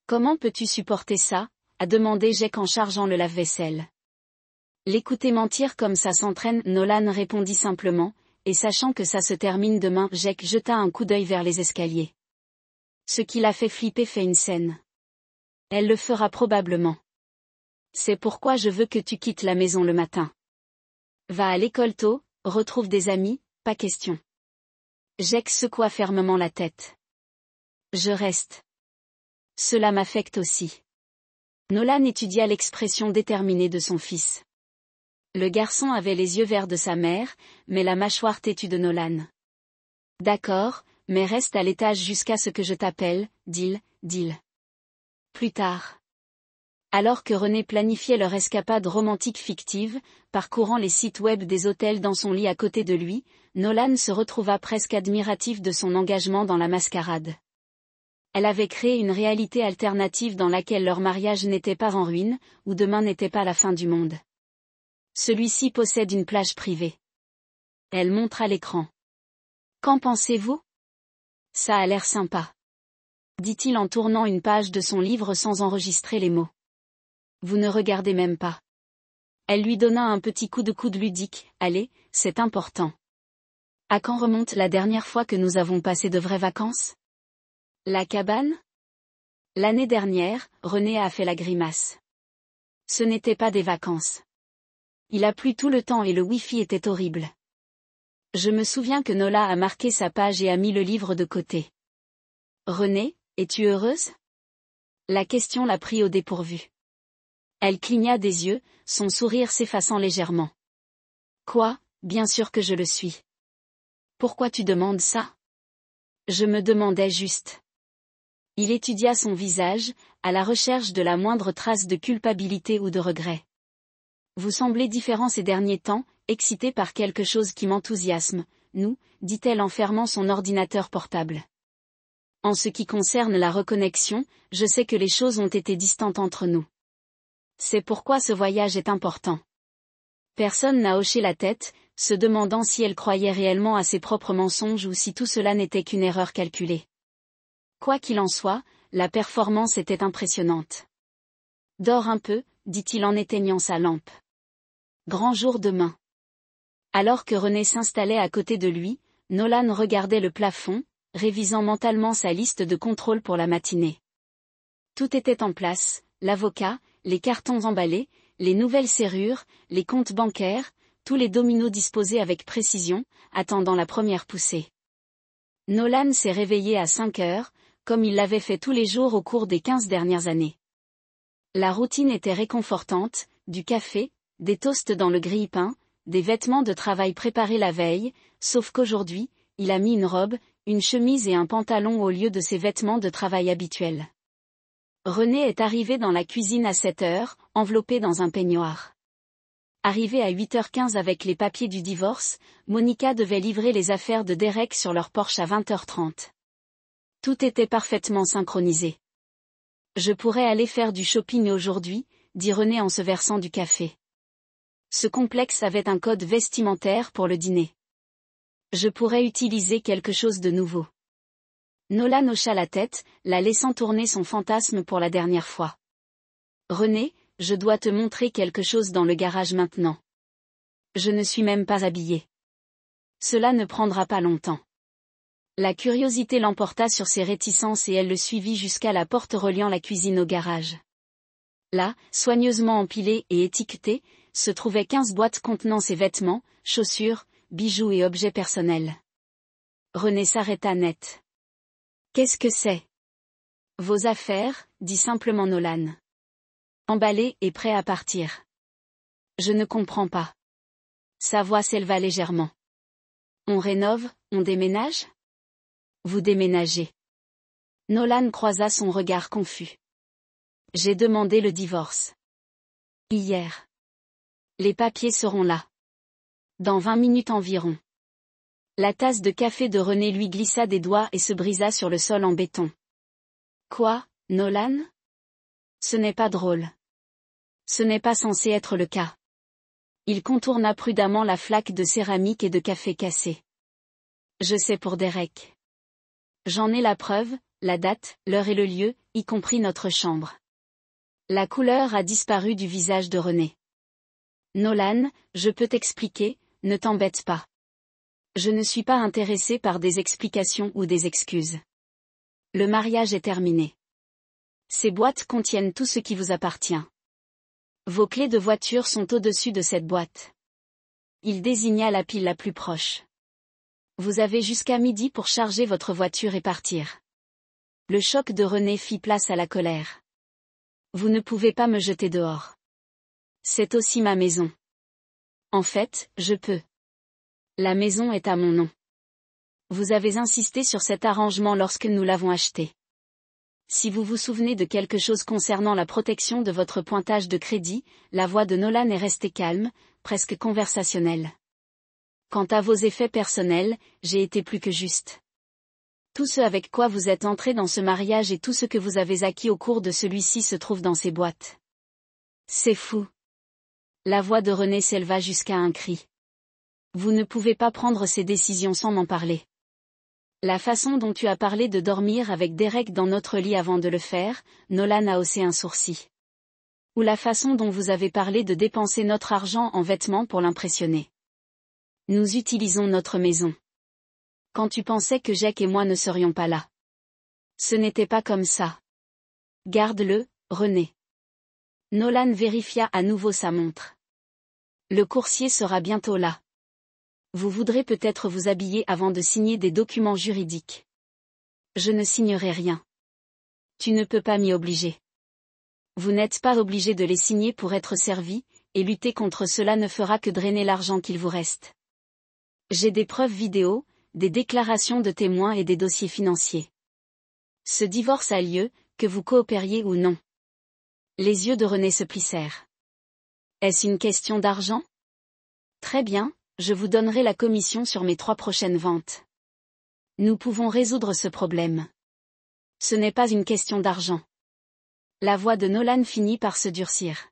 Comment peux-tu supporter ça? A demandé Jake en chargeant le lave-vaisselle. L'écouter mentir comme ça s'entraîne, Nolan répondit simplement, et sachant que ça se termine demain, Jake jeta un coup d'œil vers les escaliers. Ce qui l'a fait flipper fait une scène. Elle le fera probablement. C'est pourquoi je veux que tu quittes la maison le matin. Va à l'école tôt, retrouve des amis, pas question. Jake secoua fermement la tête. Je reste. Cela m'affecte aussi. Nolan étudia l'expression déterminée de son fils. Le garçon avait les yeux verts de sa mère, mais la mâchoire têtue de Nolan. D'accord, mais reste à l'étage jusqu'à ce que je t'appelle, dit-il. Plus tard. Alors que René planifiait leur escapade romantique fictive, parcourant les sites web des hôtels dans son lit à côté de lui, Nolan se retrouva presque admiratif de son engagement dans la mascarade. Elle avait créé une réalité alternative dans laquelle leur mariage n'était pas en ruine, où demain n'était pas la fin du monde. Celui-ci possède une plage privée. Elle montra l'écran. Qu'en pensez-vous? Ça a l'air sympa. Dit-il en tournant une page de son livre sans enregistrer les mots. Vous ne regardez même pas. Elle lui donna un petit coup de coude ludique. Allez, c'est important. À quand remonte la dernière fois que nous avons passé de vraies vacances? La cabane? L'année dernière, René a fait la grimace. Ce n'était pas des vacances. Il a plu tout le temps et le Wi-Fi était horrible. Je me souviens que Nola a marqué sa page et a mis le livre de côté. Renée, es-tu heureuse? La question l'a pris au dépourvu. Elle cligna des yeux, son sourire s'effaçant légèrement. Quoi, bien sûr que je le suis. Pourquoi tu demandes ça? Je me demandais juste. Il étudia son visage, à la recherche de la moindre trace de culpabilité ou de regret. Vous semblez différent ces derniers temps, excité par quelque chose qui m'enthousiasme, nous, dit-elle en fermant son ordinateur portable. En ce qui concerne la reconnexion, je sais que les choses ont été distantes entre nous. C'est pourquoi ce voyage est important. Personne n'a hoché la tête, se demandant si elle croyait réellement à ses propres mensonges ou si tout cela n'était qu'une erreur calculée. Quoi qu'il en soit, la performance était impressionnante. Dors un peu, dit-il en éteignant sa lampe. Grand jour demain. Alors que Renée s'installait à côté de lui, Nolan regardait le plafond, révisant mentalement sa liste de contrôle pour la matinée. Tout était en place, l'avocat, les cartons emballés, les nouvelles serrures, les comptes bancaires, tous les dominos disposés avec précision, attendant la première poussée. Nolan s'est réveillé à 5 heures, comme il l'avait fait tous les jours au cours des 15 dernières années. La routine était réconfortante, du café, des toasts dans le grille-pain, des vêtements de travail préparés la veille, sauf qu'aujourd'hui, il a mis une robe, une chemise et un pantalon au lieu de ses vêtements de travail habituels. Renée est arrivée dans la cuisine à 7 heures, enveloppée dans un peignoir. Arrivée à 8h15 avec les papiers du divorce, Monica devait livrer les affaires de Derek sur leur Porsche à 20h30. Tout était parfaitement synchronisé. Je pourrais aller faire du shopping aujourd'hui, dit Renée en se versant du café. Ce complexe avait un code vestimentaire pour le dîner. Je pourrais utiliser quelque chose de nouveau. Nolan hocha la tête, la laissant tourner son fantasme pour la dernière fois. Renée, je dois te montrer quelque chose dans le garage maintenant. Je ne suis même pas habillée. Cela ne prendra pas longtemps. La curiosité l'emporta sur ses réticences et elle le suivit jusqu'à la porte reliant la cuisine au garage. Là, soigneusement empilées et étiquetées, se trouvaient 15 boîtes contenant ses vêtements, chaussures, bijoux et objets personnels. Renée s'arrêta net. Qu'est-ce que c'est? Vos affaires, dit simplement Nolan. Emballé et prêt à partir. Je ne comprends pas. Sa voix s'éleva légèrement. On rénove, on déménage? Vous déménagez. Nolan croisa son regard confus. J'ai demandé le divorce. Hier. Les papiers seront là. Dans 20 minutes environ. La tasse de café de Renée lui glissa des doigts et se brisa sur le sol en béton. Quoi, Nolan? Ce n'est pas drôle. Ce n'est pas censé être le cas. Il contourna prudemment la flaque de céramique et de café cassé. Je sais pour Derek. J'en ai la preuve, la date, l'heure et le lieu, y compris notre chambre. La couleur a disparu du visage de Renée. Nolan, je peux t'expliquer, ne t'embête pas. Je ne suis pas intéressé par des explications ou des excuses. Le mariage est terminé. Ces boîtes contiennent tout ce qui vous appartient. Vos clés de voiture sont au-dessus de cette boîte. Il désigna la pile la plus proche. Vous avez jusqu'à midi pour charger votre voiture et partir. Le choc de Renée fit place à la colère. Vous ne pouvez pas me jeter dehors. C'est aussi ma maison. En fait, je peux. La maison est à mon nom. Vous avez insisté sur cet arrangement lorsque nous l'avons acheté. Si vous vous souvenez de quelque chose concernant la protection de votre pointage de crédit, la voix de Nolan est restée calme, presque conversationnelle. Quant à vos effets personnels, j'ai été plus que juste. Tout ce avec quoi vous êtes entré dans ce mariage et tout ce que vous avez acquis au cours de celui-ci se trouve dans ces boîtes. C'est fou. La voix de Renée s'éleva jusqu'à un cri. Vous ne pouvez pas prendre ces décisions sans m'en parler. La façon dont tu as parlé de dormir avec Derek dans notre lit avant de le faire, Nolan a haussé un sourcil. Ou la façon dont vous avez parlé de dépenser notre argent en vêtements pour l'impressionner. Nous utilisons notre maison. Quand tu pensais que Jake et moi ne serions pas là. Ce n'était pas comme ça. Garde-le, Renée. Nolan vérifia à nouveau sa montre. Le coursier sera bientôt là. Vous voudrez peut-être vous habiller avant de signer des documents juridiques. Je ne signerai rien. Tu ne peux pas m'y obliger. Vous n'êtes pas obligé de les signer pour être servi, et lutter contre cela ne fera que drainer l'argent qu'il vous reste. J'ai des preuves vidéo, des déclarations de témoins et des dossiers financiers. Ce divorce a lieu, que vous coopériez ou non. Les yeux de René se plissèrent. Est-ce une question d'argent? Très bien, je vous donnerai la commission sur mes 3 prochaines ventes. Nous pouvons résoudre ce problème. Ce n'est pas une question d'argent. La voix de Nolan finit par se durcir.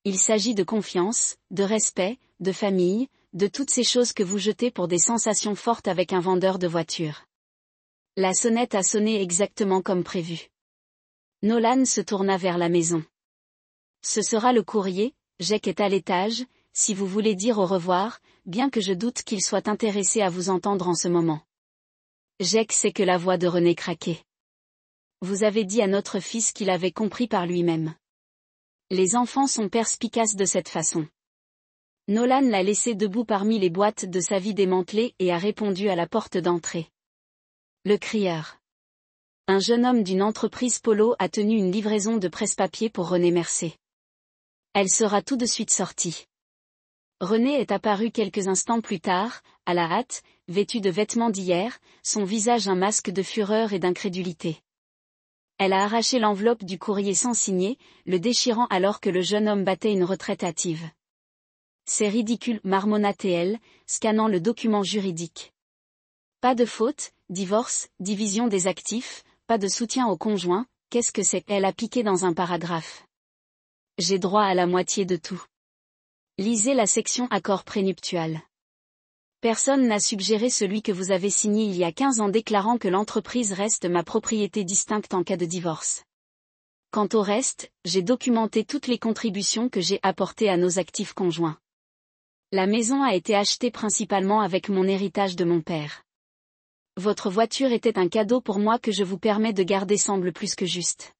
Il s'agit de confiance, de respect, de famille, de toutes ces choses que vous jetez pour des sensations fortes avec un vendeur de voitures. La sonnette a sonné exactement comme prévu. Nolan se tourna vers la maison. Ce sera le courrier, Jake est à l'étage, si vous voulez dire au revoir, bien que je doute qu'il soit intéressé à vous entendre en ce moment. Jake sait que la voix de René craquait. Vous avez dit à notre fils qu'il avait compris par lui-même. Les enfants sont perspicaces de cette façon. Nolan l'a laissé debout parmi les boîtes de sa vie démantelées et a répondu à la porte d'entrée. Le crieur. Un jeune homme d'une entreprise Polo a tenu une livraison de presse-papier pour René Mercé. Elle sera tout de suite sortie. René est apparu quelques instants plus tard, à la hâte, vêtu de vêtements d'hier, son visage un masque de fureur et d'incrédulité. Elle a arraché l'enveloppe du courrier sans signer, le déchirant alors que le jeune homme battait une retraite hâtive. C'est ridicule, marmonna-t-elle, scannant le document juridique. Pas de faute, divorce, division des actifs, pas de soutien au conjoint, qu'est-ce que c'est? Elle a piqué dans un paragraphe. J'ai droit à la moitié de tout. Lisez la section accord prénuptial. Personne n'a suggéré celui que vous avez signé il y a 15 ans déclarant que l'entreprise reste ma propriété distincte en cas de divorce. Quant au reste, j'ai documenté toutes les contributions que j'ai apportées à nos actifs conjoints. La maison a été achetée principalement avec mon héritage de mon père. Votre voiture était un cadeau pour moi que je vous permets de garder semble plus que juste.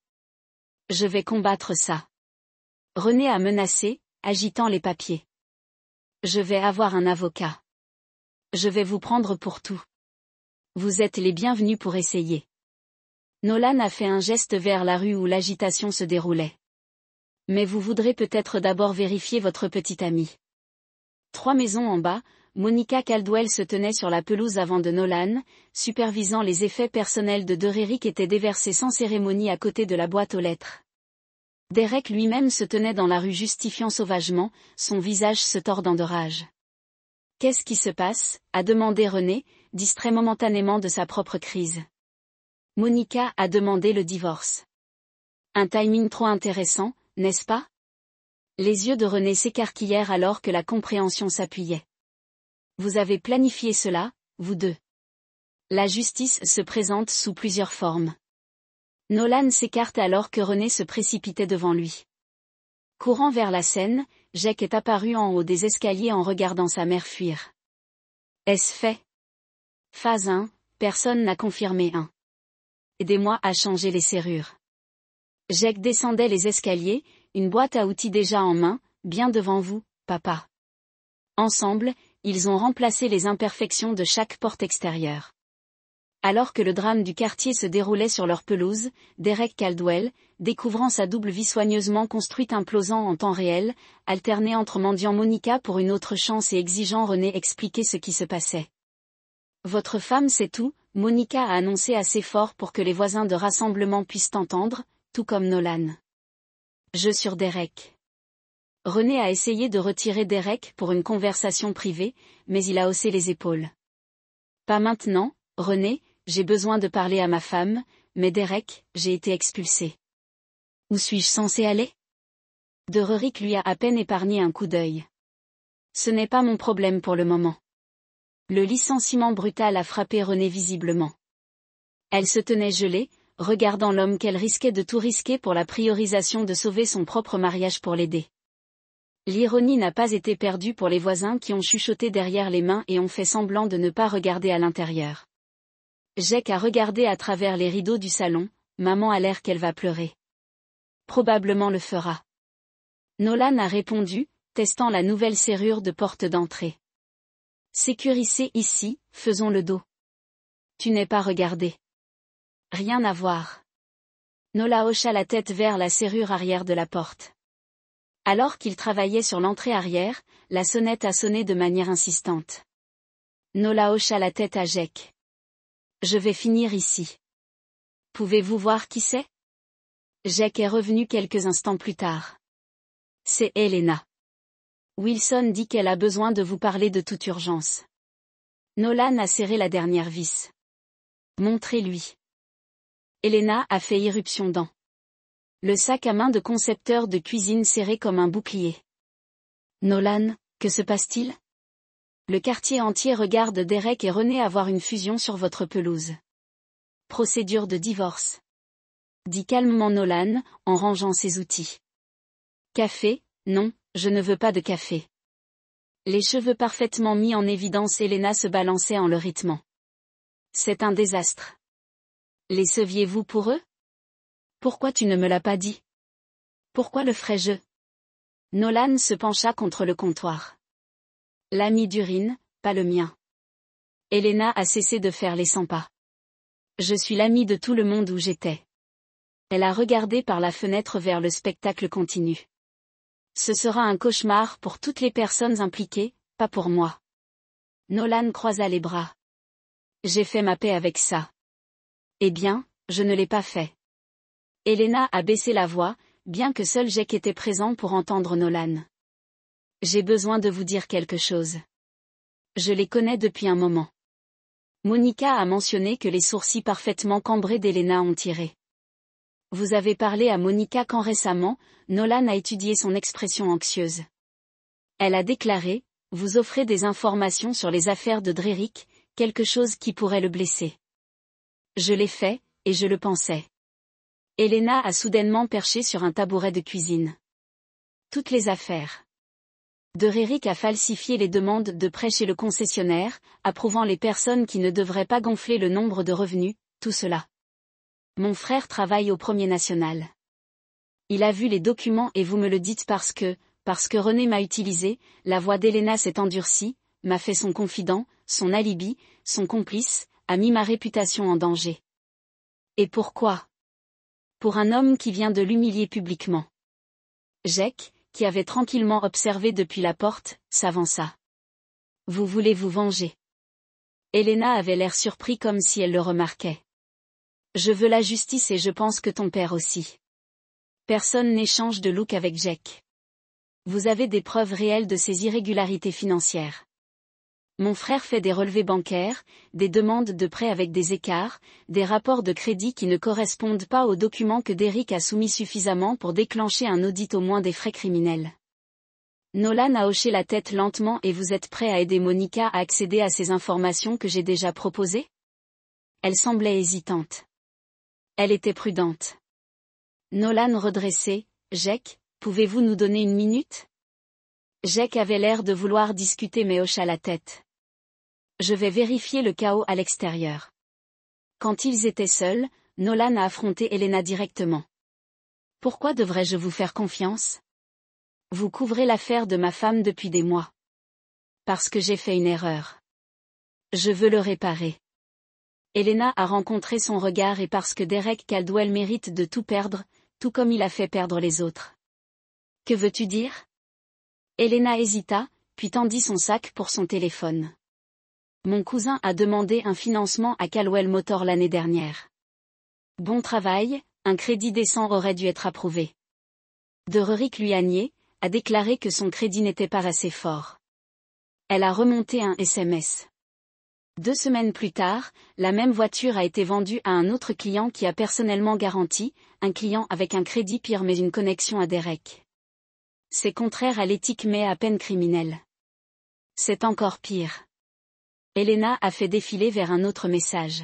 Je vais combattre ça. René a menacé, agitant les papiers. Je vais avoir un avocat. Je vais vous prendre pour tout. Vous êtes les bienvenus pour essayer. Nolan a fait un geste vers la rue où l'agitation se déroulait. Mais vous voudrez peut-être d'abord vérifier votre petite amie. 3 maisons en bas, Monica Caldwell se tenait sur la pelouse avant de Nolan, supervisant les effets personnels de Derrick était déversé sans cérémonie à côté de la boîte aux lettres. Derek lui-même se tenait dans la rue justifiant sauvagement, son visage se tordant de rage. Qu'est-ce qui se passe? A demandé René, distrait momentanément de sa propre crise. Monica a demandé le divorce. Un timing trop intéressant, n'est-ce pas? Les yeux de René s'écarquillèrent alors que la compréhension s'appuyait. Vous avez planifié cela, vous deux. La justice se présente sous plusieurs formes. Nolan s'écarte alors que René se précipitait devant lui. Courant vers la scène, Jake est apparu en haut des escaliers en regardant sa mère fuir. Est-ce fait? Phase 1, personne n'a confirmé 1. Aidez-moi à changer les serrures. Jake descendait les escaliers, une boîte à outils déjà en main, bien devant vous, papa. Ensemble, ils ont remplacé les imperfections de chaque porte extérieure. Alors que le drame du quartier se déroulait sur leur pelouse, Derek Caldwell, découvrant sa double vie soigneusement construite implosant en temps réel, alterné entre mendiant Monica pour une autre chance et exigeant René expliquer ce qui se passait. Votre femme sait tout, Monica a annoncé assez fort pour que les voisins de rassemblement puissent entendre, tout comme Nolan. Jeu sur Derek. René a essayé de retirer Derek pour une conversation privée, mais il a haussé les épaules. Pas maintenant, René, j'ai besoin de parler à ma femme, mais Derek, j'ai été expulsé. Où suis-je censé aller? Derrick lui a à peine épargné un coup d'œil. Ce n'est pas mon problème pour le moment. Le licenciement brutal a frappé René visiblement. Elle se tenait gelée, regardant l'homme qu'elle risquait de tout risquer pour la priorisation de sauver son propre mariage pour l'aider. L'ironie n'a pas été perdue pour les voisins qui ont chuchoté derrière les mains et ont fait semblant de ne pas regarder à l'intérieur. Jake a regardé à travers les rideaux du salon, maman a l'air qu'elle va pleurer. Probablement le fera. Nolan a répondu, testant la nouvelle serrure de porte d'entrée. Sécurisé ici, faisons le dos. Tu n'es pas regardé. Rien à voir. Nola hocha la tête vers la serrure arrière de la porte. Alors qu'il travaillait sur l'entrée arrière, la sonnette a sonné de manière insistante. Nola hocha la tête à Jake. Je vais finir ici. Pouvez-vous voir qui c'est? Jake est revenu quelques instants plus tard. C'est Elena. Wilson dit qu'elle a besoin de vous parler de toute urgence. Nolan a serré la dernière vis. Montrez-lui. Elena a fait irruption dans le sac à main de concepteur de cuisine serré comme un bouclier. Nolan, que se passe-t-il? Le quartier entier regarde Derek et René avoir une fusion sur votre pelouse. Procédure de divorce. Dit calmement Nolan, en rangeant ses outils. Café, non, je ne veux pas de café. Les cheveux parfaitement mis en évidence, Elena se balançait en le rythmant. C'est un désastre. Les saviez-vous pour eux? Pourquoi tu ne me l'as pas dit? Pourquoi le ferais-je? Nolan se pencha contre le comptoir. L'ami d'urine, pas le mien. Elena a cessé de faire les 100 pas. Je suis l'ami de tout le monde où j'étais. Elle a regardé par la fenêtre vers le spectacle continu. Ce sera un cauchemar pour toutes les personnes impliquées, pas pour moi. Nolan croisa les bras. J'ai fait ma paix avec ça. Eh bien, je ne l'ai pas fait. Elena a baissé la voix, bien que seul Jake était présent pour entendre Nolan. J'ai besoin de vous dire quelque chose. Je les connais depuis un moment. Monica a mentionné que les sourcils parfaitement cambrés d'Elena ont tiré. Vous avez parlé à Monica quand récemment, Nolan a étudié son expression anxieuse. Elle a déclaré, vous offrez des informations sur les affaires de Drerick, quelque chose qui pourrait le blesser. Je l'ai fait, et je le pensais. Elena a soudainement perché sur un tabouret de cuisine. Toutes les affaires. Drerick a falsifié les demandes de prêt chez le concessionnaire, approuvant les personnes qui ne devraient pas gonfler le nombre de revenus, tout cela. Mon frère travaille au Premier National. Il a vu les documents et vous me le dites parce que René m'a utilisé, la voix d'Elena s'est endurcie, m'a fait son confident, son alibi, son complice, a mis ma réputation en danger. Et pourquoi? Pour un homme qui vient de l'humilier publiquement. Jake, qui avait tranquillement observé depuis la porte, s'avança. Vous voulez vous venger? Elena avait l'air surpris comme si elle le remarquait. Je veux la justice et je pense que ton père aussi. Personne n'échange de look avec Jake. Vous avez des preuves réelles de ces irrégularités financières. Mon frère fait des relevés bancaires, des demandes de prêts avec des écarts, des rapports de crédit qui ne correspondent pas aux documents que Derek a soumis suffisamment pour déclencher un audit au moins des frais criminels. Nolan a hoché la tête lentement. Et vous êtes prêt à aider Monica à accéder à ces informations que j'ai déjà proposées? Elle semblait hésitante. Elle était prudente. Nolan redressé, Jake, pouvez-vous nous donner une minute? Jake avait l'air de vouloir discuter mais hocha la tête. Je vais vérifier le chaos à l'extérieur. Quand ils étaient seuls, Nolan a affronté Elena directement. Pourquoi devrais-je vous faire confiance? Vous couvrez l'affaire de ma femme depuis des mois. Parce que j'ai fait une erreur. Je veux le réparer. Elena a rencontré son regard et parce que Derek Caldwell mérite de tout perdre, tout comme il a fait perdre les autres. Que veux-tu dire? Elena hésita, puis tendit son sac pour son téléphone. Mon cousin a demandé un financement à Caldwell Motor l'année dernière. Bon travail, un crédit décent aurait dû être approuvé. Drerick lui a nié, a déclaré que son crédit n'était pas assez fort. Elle a remonté un SMS. 2 semaines plus tard, la même voiture a été vendue à un autre client qui a personnellement garanti, un client avec un crédit pire mais une connexion à Derek. C'est contraire à l'éthique mais à peine criminel. C'est encore pire. Elena a fait défiler vers un autre message.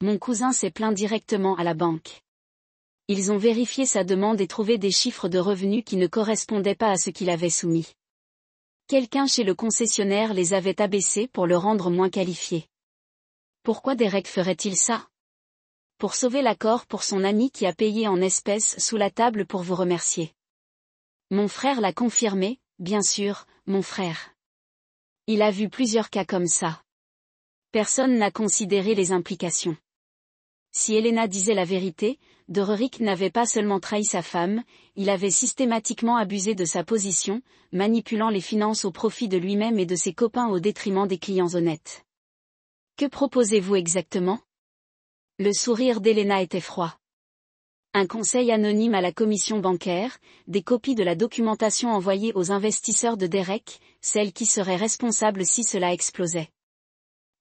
Mon cousin s'est plaint directement à la banque. Ils ont vérifié sa demande et trouvé des chiffres de revenus qui ne correspondaient pas à ce qu'il avait soumis. Quelqu'un chez le concessionnaire les avait abaissés pour le rendre moins qualifié. Pourquoi Derek ferait-il ça? Pour sauver l'accord pour son ami qui a payé en espèces sous la table pour vous remercier. Mon frère l'a confirmé, bien sûr, mon frère. Il a vu plusieurs cas comme ça. Personne n'a considéré les implications. Si Elena disait la vérité, Dororik n'avait pas seulement trahi sa femme, il avait systématiquement abusé de sa position, manipulant les finances au profit de lui-même et de ses copains au détriment des clients honnêtes. Que proposez-vous exactement? Le sourire d'Elena était froid. Un conseil anonyme à la commission bancaire, des copies de la documentation envoyée aux investisseurs de Derek, celle qui serait responsable si cela explosait.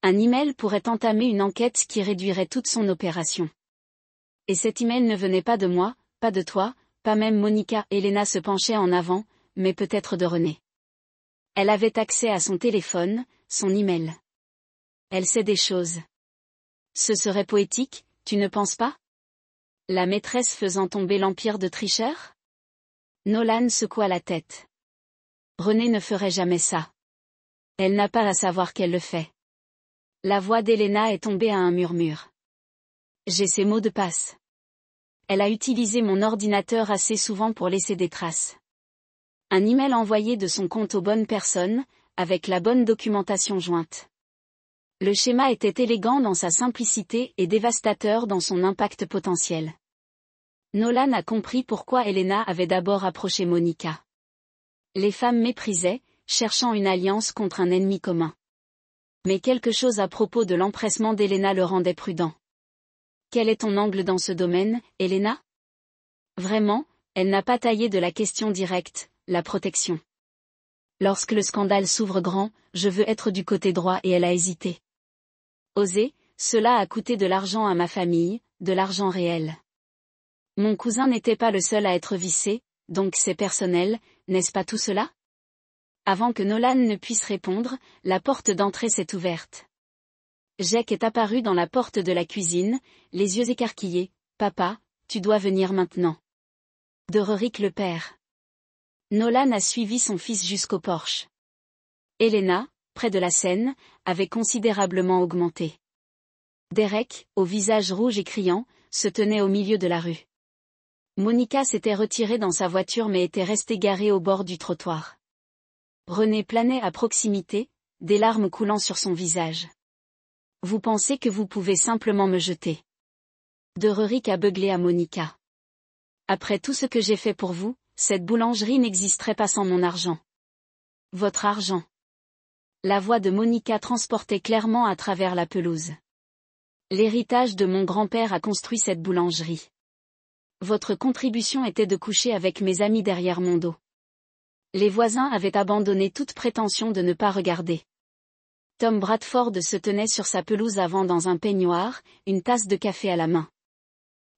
Un email pourrait entamer une enquête qui réduirait toute son opération. Et cet email ne venait pas de moi, pas de toi, pas même Monica. Elena se penchait en avant, mais peut-être de René. Elle avait accès à son téléphone, son email. Elle sait des choses. Ce serait poétique, tu ne penses pas? La maîtresse faisant tomber l'empire de tricheurs? Nolan secoua la tête. René ne ferait jamais ça. Elle n'a pas à savoir qu'elle le fait. La voix d'Elena est tombée à un murmure. J'ai ses mots de passe. Elle a utilisé mon ordinateur assez souvent pour laisser des traces. Un email envoyé de son compte aux bonnes personnes, avec la bonne documentation jointe. Le schéma était élégant dans sa simplicité et dévastateur dans son impact potentiel. Nolan a compris pourquoi Elena avait d'abord approché Monica. Les femmes méprisaient, cherchant une alliance contre un ennemi commun. Mais quelque chose à propos de l'empressement d'Elena le rendait prudent. Quel est ton angle dans ce domaine, Elena? Vraiment, elle n'a pas taillé de la question directe, la protection. Lorsque le scandale s'ouvre grand, je veux être du côté droit et elle a hésité. Oser, cela a coûté de l'argent à ma famille, de l'argent réel. Mon cousin n'était pas le seul à être vicié, donc c'est personnel, n'est-ce pas tout cela? Avant que Nolan ne puisse répondre, la porte d'entrée s'est ouverte. Jake est apparu dans la porte de la cuisine, les yeux écarquillés. « Papa, tu dois venir maintenant. » Dororik le père. Nolan a suivi son fils jusqu'au porche. Elena, près de la scène, avait considérablement augmenté. Derek, au visage rouge et criant, se tenait au milieu de la rue. Monica s'était retirée dans sa voiture mais était restée garée au bord du trottoir. René planait à proximité, des larmes coulant sur son visage. « Vous pensez que vous pouvez simplement me jeter? » Dororik a beuglé à Monica. « Après tout ce que j'ai fait pour vous, cette boulangerie n'existerait pas sans mon argent. » « Votre argent. » La voix de Monica transportait clairement à travers la pelouse. « L'héritage de mon grand-père a construit cette boulangerie. Votre contribution était de coucher avec mes amis derrière mon dos. » Les voisins avaient abandonné toute prétention de ne pas regarder. Tom Bradford se tenait sur sa pelouse avant dans un peignoir, une tasse de café à la main.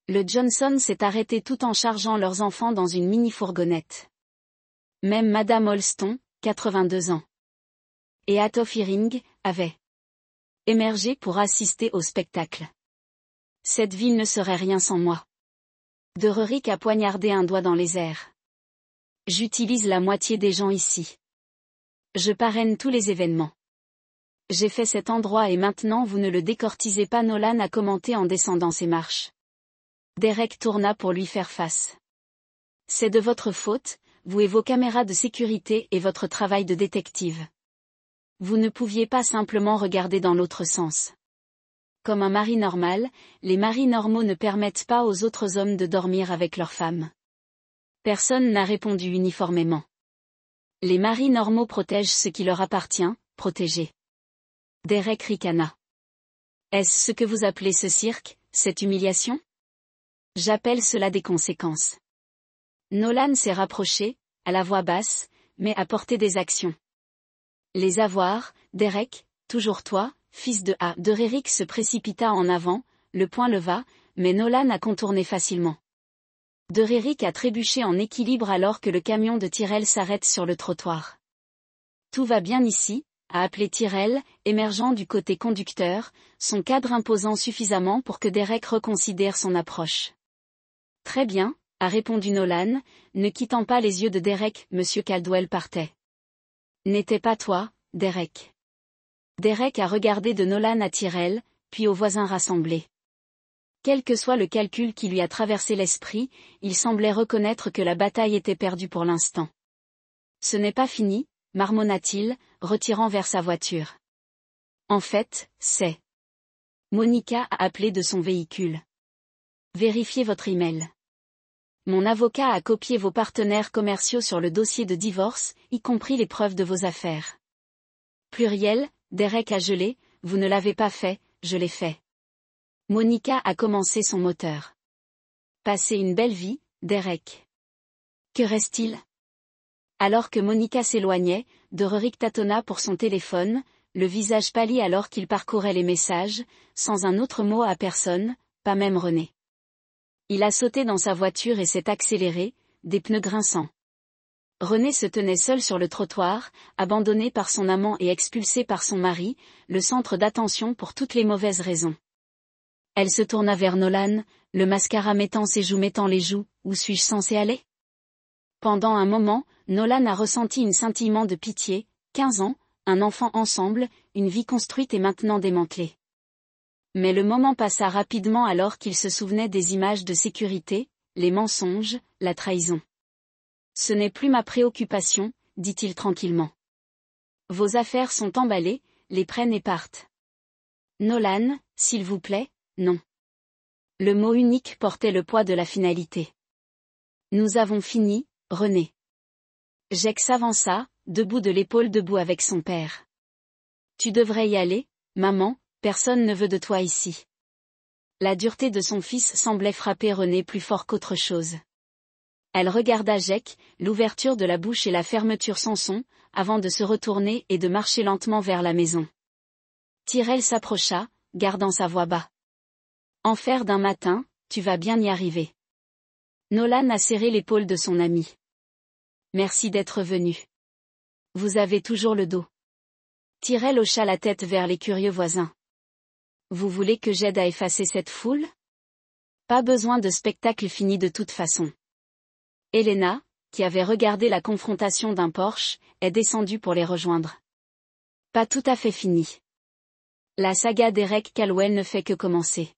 Le Johnson s'est arrêté tout en chargeant leurs enfants dans une mini-fourgonnette. Même Madame Holston, 82 ans. Et Atto Fearing, avait émergé pour assister au spectacle. Cette ville ne serait rien sans moi. Dororik a poignardé un doigt dans les airs. J'utilise la moitié des gens ici. Je parraine tous les événements. J'ai fait cet endroit et maintenant vous ne le décortisez pas. Nolan a commenté en descendant ses marches. Derek tourna pour lui faire face. C'est de votre faute, vous et vos caméras de sécurité et votre travail de détective. Vous ne pouviez pas simplement regarder dans l'autre sens. Comme un mari normal, les maris normaux ne permettent pas aux autres hommes de dormir avec leurs femmes. Personne n'a répondu uniformément. Les maris normaux protègent ce qui leur appartient, protéger. Derek ricana. Est-ce ce que vous appelez ce cirque, cette humiliation? J'appelle cela des conséquences. Nolan s'est rapproché, à la voix basse, mais a porté des actions. Les avoirs, Derek, toujours toi, fils de A. Dororik se précipita en avant, le poing leva, mais Nolan a contourné facilement. Dororik a trébuché en équilibre alors que le camion de Tyrell s'arrête sur le trottoir. Tout va bien ici, a appelé Tyrell, émergeant du côté conducteur, son cadre imposant suffisamment pour que Derek reconsidère son approche. Très bien, a répondu Nolan, ne quittant pas les yeux de Derek. Monsieur Caldwell partait. N'était pas toi, Derek. Derek a regardé de Nolan à Tyrell, puis aux voisins rassemblés. Quel que soit le calcul qui lui a traversé l'esprit, il semblait reconnaître que la bataille était perdue pour l'instant. Ce n'est pas fini, marmonna-t-il, retirant vers sa voiture. En fait, c'est... Monica a appelé de son véhicule. Vérifiez votre email. Mon avocat a copié vos partenaires commerciaux sur le dossier de divorce, y compris les preuves de vos affaires. Pluriel, Derek a gelé, vous ne l'avez pas fait, je l'ai fait. Monica a commencé son moteur. Passez une belle vie, Derek. Que reste-t-il? Alors que Monica s'éloignait, Derek tâtonna pour son téléphone, le visage pâli alors qu'il parcourait les messages, sans un autre mot à personne, pas même René. Il a sauté dans sa voiture et s'est accéléré, des pneus grinçants. René se tenait seul sur le trottoir, abandonné par son amant et expulsé par son mari, le centre d'attention pour toutes les mauvaises raisons. Elle se tourna vers Nolan, le mascara mettant les joues, où suis-je censé aller? Pendant un moment, Nolan a ressenti un scintillement de pitié, 15 ans, un enfant ensemble, une vie construite et maintenant démantelée. Mais le moment passa rapidement alors qu'il se souvenait des images de sécurité, les mensonges, la trahison. Ce n'est plus ma préoccupation, dit-il tranquillement. Vos affaires sont emballées, les prennent et partent. Nolan, s'il vous plaît, non. Le mot unique portait le poids de la finalité. Nous avons fini, René. Jake s'avança, debout avec son père. Tu devrais y aller, maman, personne ne veut de toi ici. La dureté de son fils semblait frapper René plus fort qu'autre chose. Elle regarda Jake, l'ouverture de la bouche et la fermeture sans son, avant de se retourner et de marcher lentement vers la maison. Tyrell s'approcha, gardant sa voix bas. Enfer d'un matin, tu vas bien y arriver. Nolan a serré l'épaule de son ami. Merci d'être venu. Vous avez toujours le dos. Tyrell hocha la tête vers les curieux voisins. Vous voulez que j'aide à effacer cette foule? Pas besoin de spectacle fini de toute façon. Elena, qui avait regardé la confrontation d'un Porsche, est descendue pour les rejoindre. Pas tout à fait fini. La saga d'Eric Caldwell ne fait que commencer.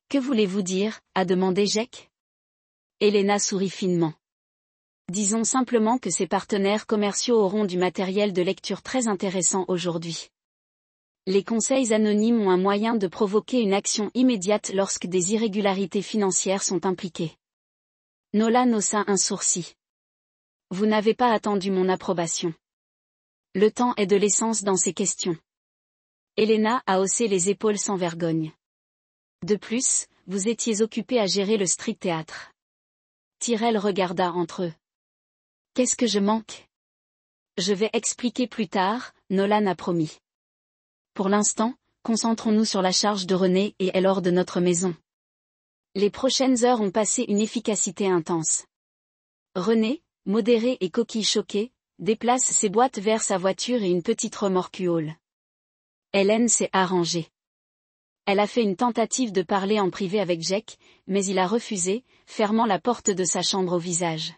Que voulez-vous dire, a demandé Jake. Elena sourit finement. Disons simplement que ses partenaires commerciaux auront du matériel de lecture très intéressant aujourd'hui. Les conseils anonymes ont un moyen de provoquer une action immédiate lorsque des irrégularités financières sont impliquées. Nolan haussa un sourcil. Vous n'avez pas attendu mon approbation. Le temps est de l'essence dans ces questions. Elena a haussé les épaules sans vergogne. De plus, vous étiez occupé à gérer le street théâtre. Tyrell regarda entre eux. Qu'est-ce que je manque? Je vais expliquer plus tard, Nolan a promis. Pour l'instant, concentrons-nous sur la charge de René et elle hors de notre maison. Les prochaines heures ont passé une efficacité intense. René, modéré et coquille choquée, déplace ses boîtes vers sa voiture et une petite remorque U-Haul. Hélène s'est arrangée. Elle a fait une tentative de parler en privé avec Jake, mais il a refusé, fermant la porte de sa chambre au visage.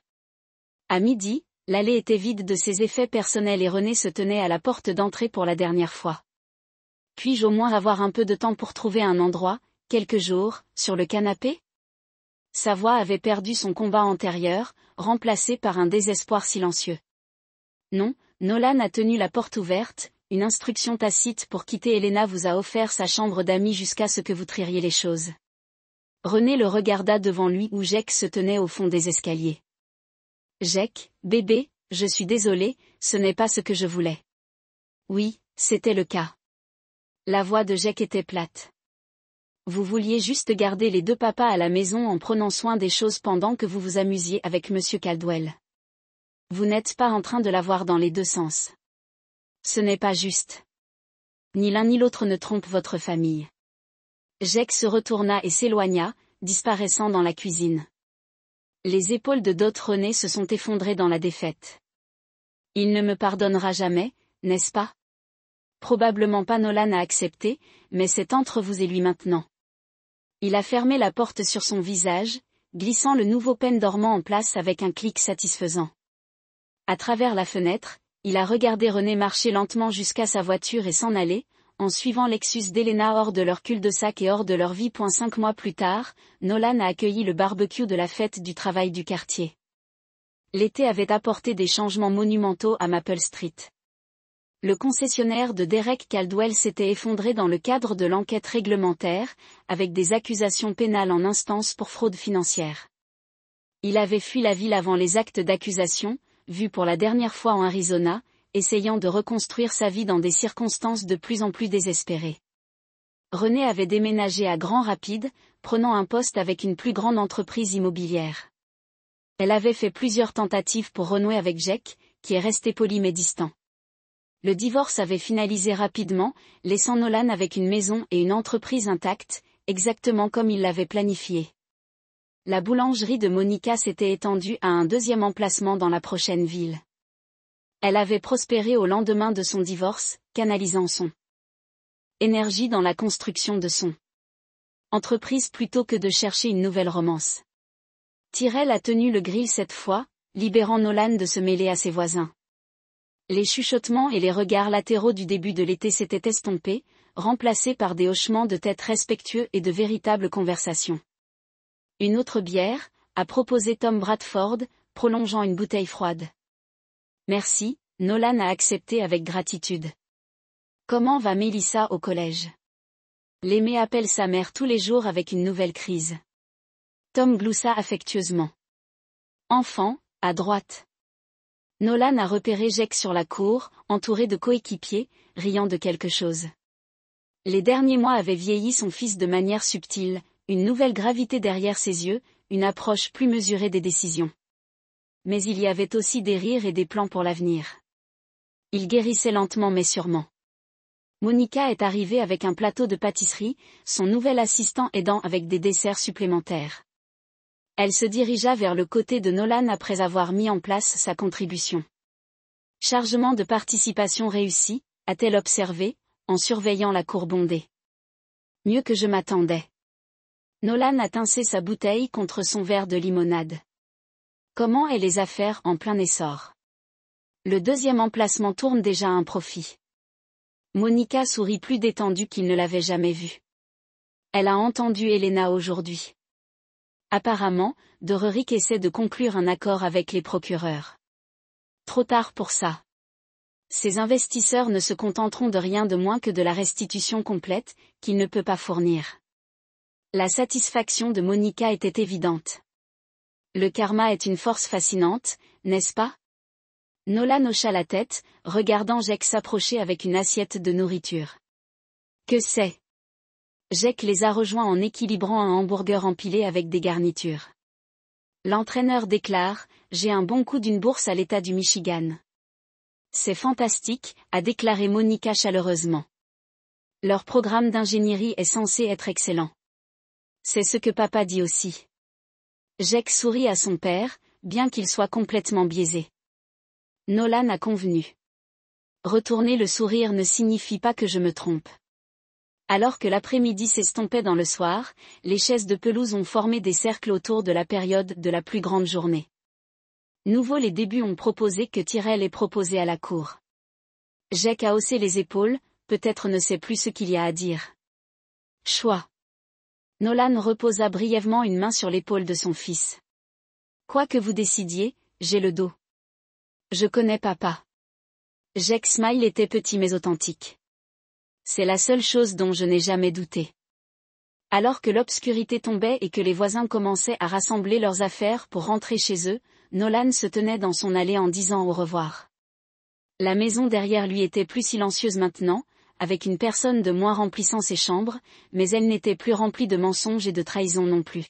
À midi, l'allée était vide de ses effets personnels et René se tenait à la porte d'entrée pour la dernière fois. Puis-je au moins avoir un peu de temps pour trouver un endroit, quelques jours, sur le canapé? Sa voix avait perdu son combat antérieur, remplacé par un désespoir silencieux. Non, Nolan a tenu la porte ouverte, une instruction tacite pour quitter. Elena vous a offert sa chambre d'amis jusqu'à ce que vous trieriez les choses. René le regarda devant lui où Jake se tenait au fond des escaliers. Jake, bébé, je suis désolé, ce n'est pas ce que je voulais. Oui, c'était le cas. La voix de Jake était plate. Vous vouliez juste garder les deux papas à la maison en prenant soin des choses pendant que vous vous amusiez avec Monsieur Caldwell. Vous n'êtes pas en train de l'avoir dans les deux sens. Ce n'est pas juste. Ni l'un ni l'autre ne trompe votre famille. Jake se retourna et s'éloigna, disparaissant dans la cuisine. Les épaules de Dot René se sont effondrées dans la défaite. Il ne me pardonnera jamais, n'est-ce pas? Probablement pas. Nolan a accepté, mais c'est entre vous et lui maintenant. Il a fermé la porte sur son visage, glissant le nouveau pen dormant en place avec un clic satisfaisant. À travers la fenêtre, il a regardé René marcher lentement jusqu'à sa voiture et s'en aller, en suivant Lexus d'Elena hors de leur cul-de-sac et hors de leur vie. 5 mois plus tard, Nolan a accueilli le barbecue de la fête du travail du quartier. L'été avait apporté des changements monumentaux à Maple Street. Le concessionnaire de Derek Caldwell s'était effondré dans le cadre de l'enquête réglementaire, avec des accusations pénales en instance pour fraude financière. Il avait fui la ville avant les actes d'accusation, vu pour la dernière fois en Arizona, essayant de reconstruire sa vie dans des circonstances de plus en plus désespérées. René avait déménagé à Grand Rapids, prenant un poste avec une plus grande entreprise immobilière. Elle avait fait plusieurs tentatives pour renouer avec Jake, qui est resté poli mais distant. Le divorce avait finalisé rapidement, laissant Nolan avec une maison et une entreprise intactes, exactement comme il l'avait planifié. La boulangerie de Monica s'était étendue à un deuxième emplacement dans la prochaine ville. Elle avait prospéré au lendemain de son divorce, canalisant son énergie dans la construction de son entreprise plutôt que de chercher une nouvelle romance. Tyrell a tenu le grill cette fois, libérant Nolan de se mêler à ses voisins. Les chuchotements et les regards latéraux du début de l'été s'étaient estompés, remplacés par des hochements de tête respectueux et de véritables conversations. Une autre bière, a proposé Tom Bradford, prolongeant une bouteille froide. Merci, Nolan a accepté avec gratitude. Comment va Melissa au collège? L'aimé appelle sa mère tous les jours avec une nouvelle crise. Tom gloussa affectueusement. Enfant, à droite. Nolan a repéré Jake sur la cour, entouré de coéquipiers, riant de quelque chose. Les derniers mois avaient vieilli son fils de manière subtile, une nouvelle gravité derrière ses yeux, une approche plus mesurée des décisions. Mais il y avait aussi des rires et des plans pour l'avenir. Il guérissait lentement mais sûrement. Monica est arrivée avec un plateau de pâtisserie, son nouvel assistant aidant avec des desserts supplémentaires. Elle se dirigea vers le côté de Nolan après avoir mis en place sa contribution. Chargement de participation réussi, a-t-elle observé, en surveillant la cour bondée. Mieux que je m'attendais. Nolan a tincé sa bouteille contre son verre de limonade. Comment est les affaires en plein essor? Le deuxième emplacement tourne déjà à un profit. Monica sourit plus détendue qu'il ne l'avait jamais vue. Elle a entendu Elena aujourd'hui. Apparemment, Dererick essaie de conclure un accord avec les procureurs. Trop tard pour ça. Ces investisseurs ne se contenteront de rien de moins que de la restitution complète, qu'il ne peut pas fournir. La satisfaction de Monica était évidente. Le karma est une force fascinante, n'est-ce pas? Nolan hocha la tête, regardant Jake s'approcher avec une assiette de nourriture. Que c'est? Jake les a rejoints en équilibrant un hamburger empilé avec des garnitures. L'entraîneur déclare, j'ai un bon coup d'une bourse à l'État du Michigan. C'est fantastique, a déclaré Monica chaleureusement. Leur programme d'ingénierie est censé être excellent. C'est ce que papa dit aussi. Jake sourit à son père, bien qu'il soit complètement biaisé. Nolan a convenu. Retourner le sourire ne signifie pas que je me trompe. Alors que l'après-midi s'estompait dans le soir, les chaises de pelouse ont formé des cercles autour de la période de la plus grande journée. Nouveau les débuts ont proposé que Tyrell ait proposé à la cour. Jake a haussé les épaules, peut-être ne sait plus ce qu'il y a à dire. Choix. Nolan reposa brièvement une main sur l'épaule de son fils. Quoi que vous décidiez, j'ai le dos. Je connais papa. Jake Smile était petit mais authentique. C'est la seule chose dont je n'ai jamais douté. Alors que l'obscurité tombait et que les voisins commençaient à rassembler leurs affaires pour rentrer chez eux, Nolan se tenait dans son allée en disant au revoir. La maison derrière lui était plus silencieuse maintenant, avec une personne de moins remplissant ses chambres, mais elle n'était plus remplie de mensonges et de trahisons non plus.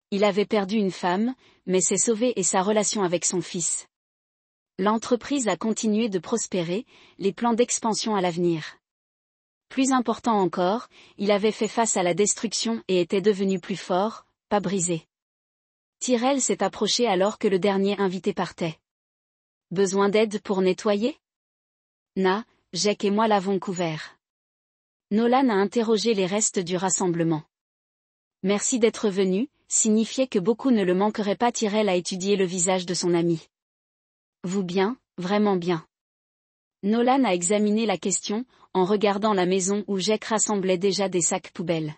Il avait perdu une femme, mais s'est sauvé et sa relation avec son fils. L'entreprise a continué de prospérer, les plans d'expansion à l'avenir. Plus important encore, il avait fait face à la destruction et était devenu plus fort, pas brisé. Tyrell s'est approché alors que le dernier invité partait. Besoin d'aide pour nettoyer? Jake et moi l'avons couvert. Nolan a interrogé les restes du rassemblement. Merci d'être venu, signifiait que beaucoup ne le manqueraient pas. Tyrell a étudié le visage de son ami. Vous bien, vraiment bien. Nolan a examiné la question, en regardant la maison où Jake rassemblait déjà des sacs poubelles.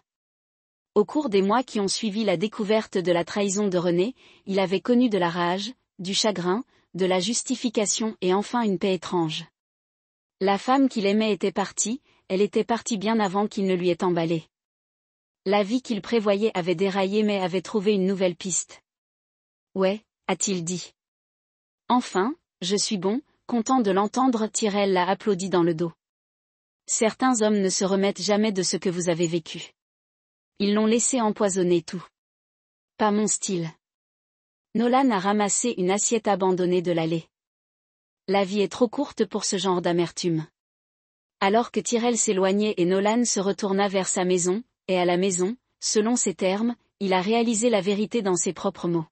Au cours des mois qui ont suivi la découverte de la trahison de René, il avait connu de la rage, du chagrin, de la justification et enfin une paix étrange. La femme qu'il aimait était partie, elle était partie bien avant qu'il ne lui ait emballé. La vie qu'il prévoyait avait déraillé mais avait trouvé une nouvelle piste. Ouais, a-t-il dit. Enfin, je suis bon, content de l'entendre. Elle l'a applaudi dans le dos. Certains hommes ne se remettent jamais de ce que vous avez vécu. Ils l'ont laissé empoisonner tout. Pas mon style. Nolan a ramassé une assiette abandonnée de la lait. La vie est trop courte pour ce genre d'amertume. Alors que Tyrell s'éloignait et Nolan se retourna vers sa maison, et à la maison, selon ses termes, il a réalisé la vérité dans ses propres mots.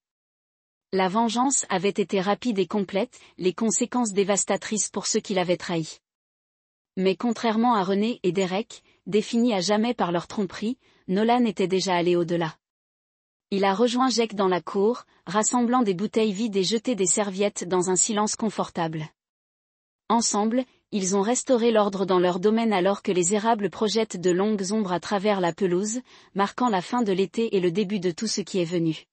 La vengeance avait été rapide et complète, les conséquences dévastatrices pour ceux qui l'avaient trahi. Mais contrairement à René et Derek, définis à jamais par leur tromperie, Nolan était déjà allé au-delà. Il a rejoint Jake dans la cour, rassemblant des bouteilles vides et jeté des serviettes dans un silence confortable. Ensemble, ils ont restauré l'ordre dans leur domaine alors que les érables projettent de longues ombres à travers la pelouse, marquant la fin de l'été et le début de tout ce qui est venu.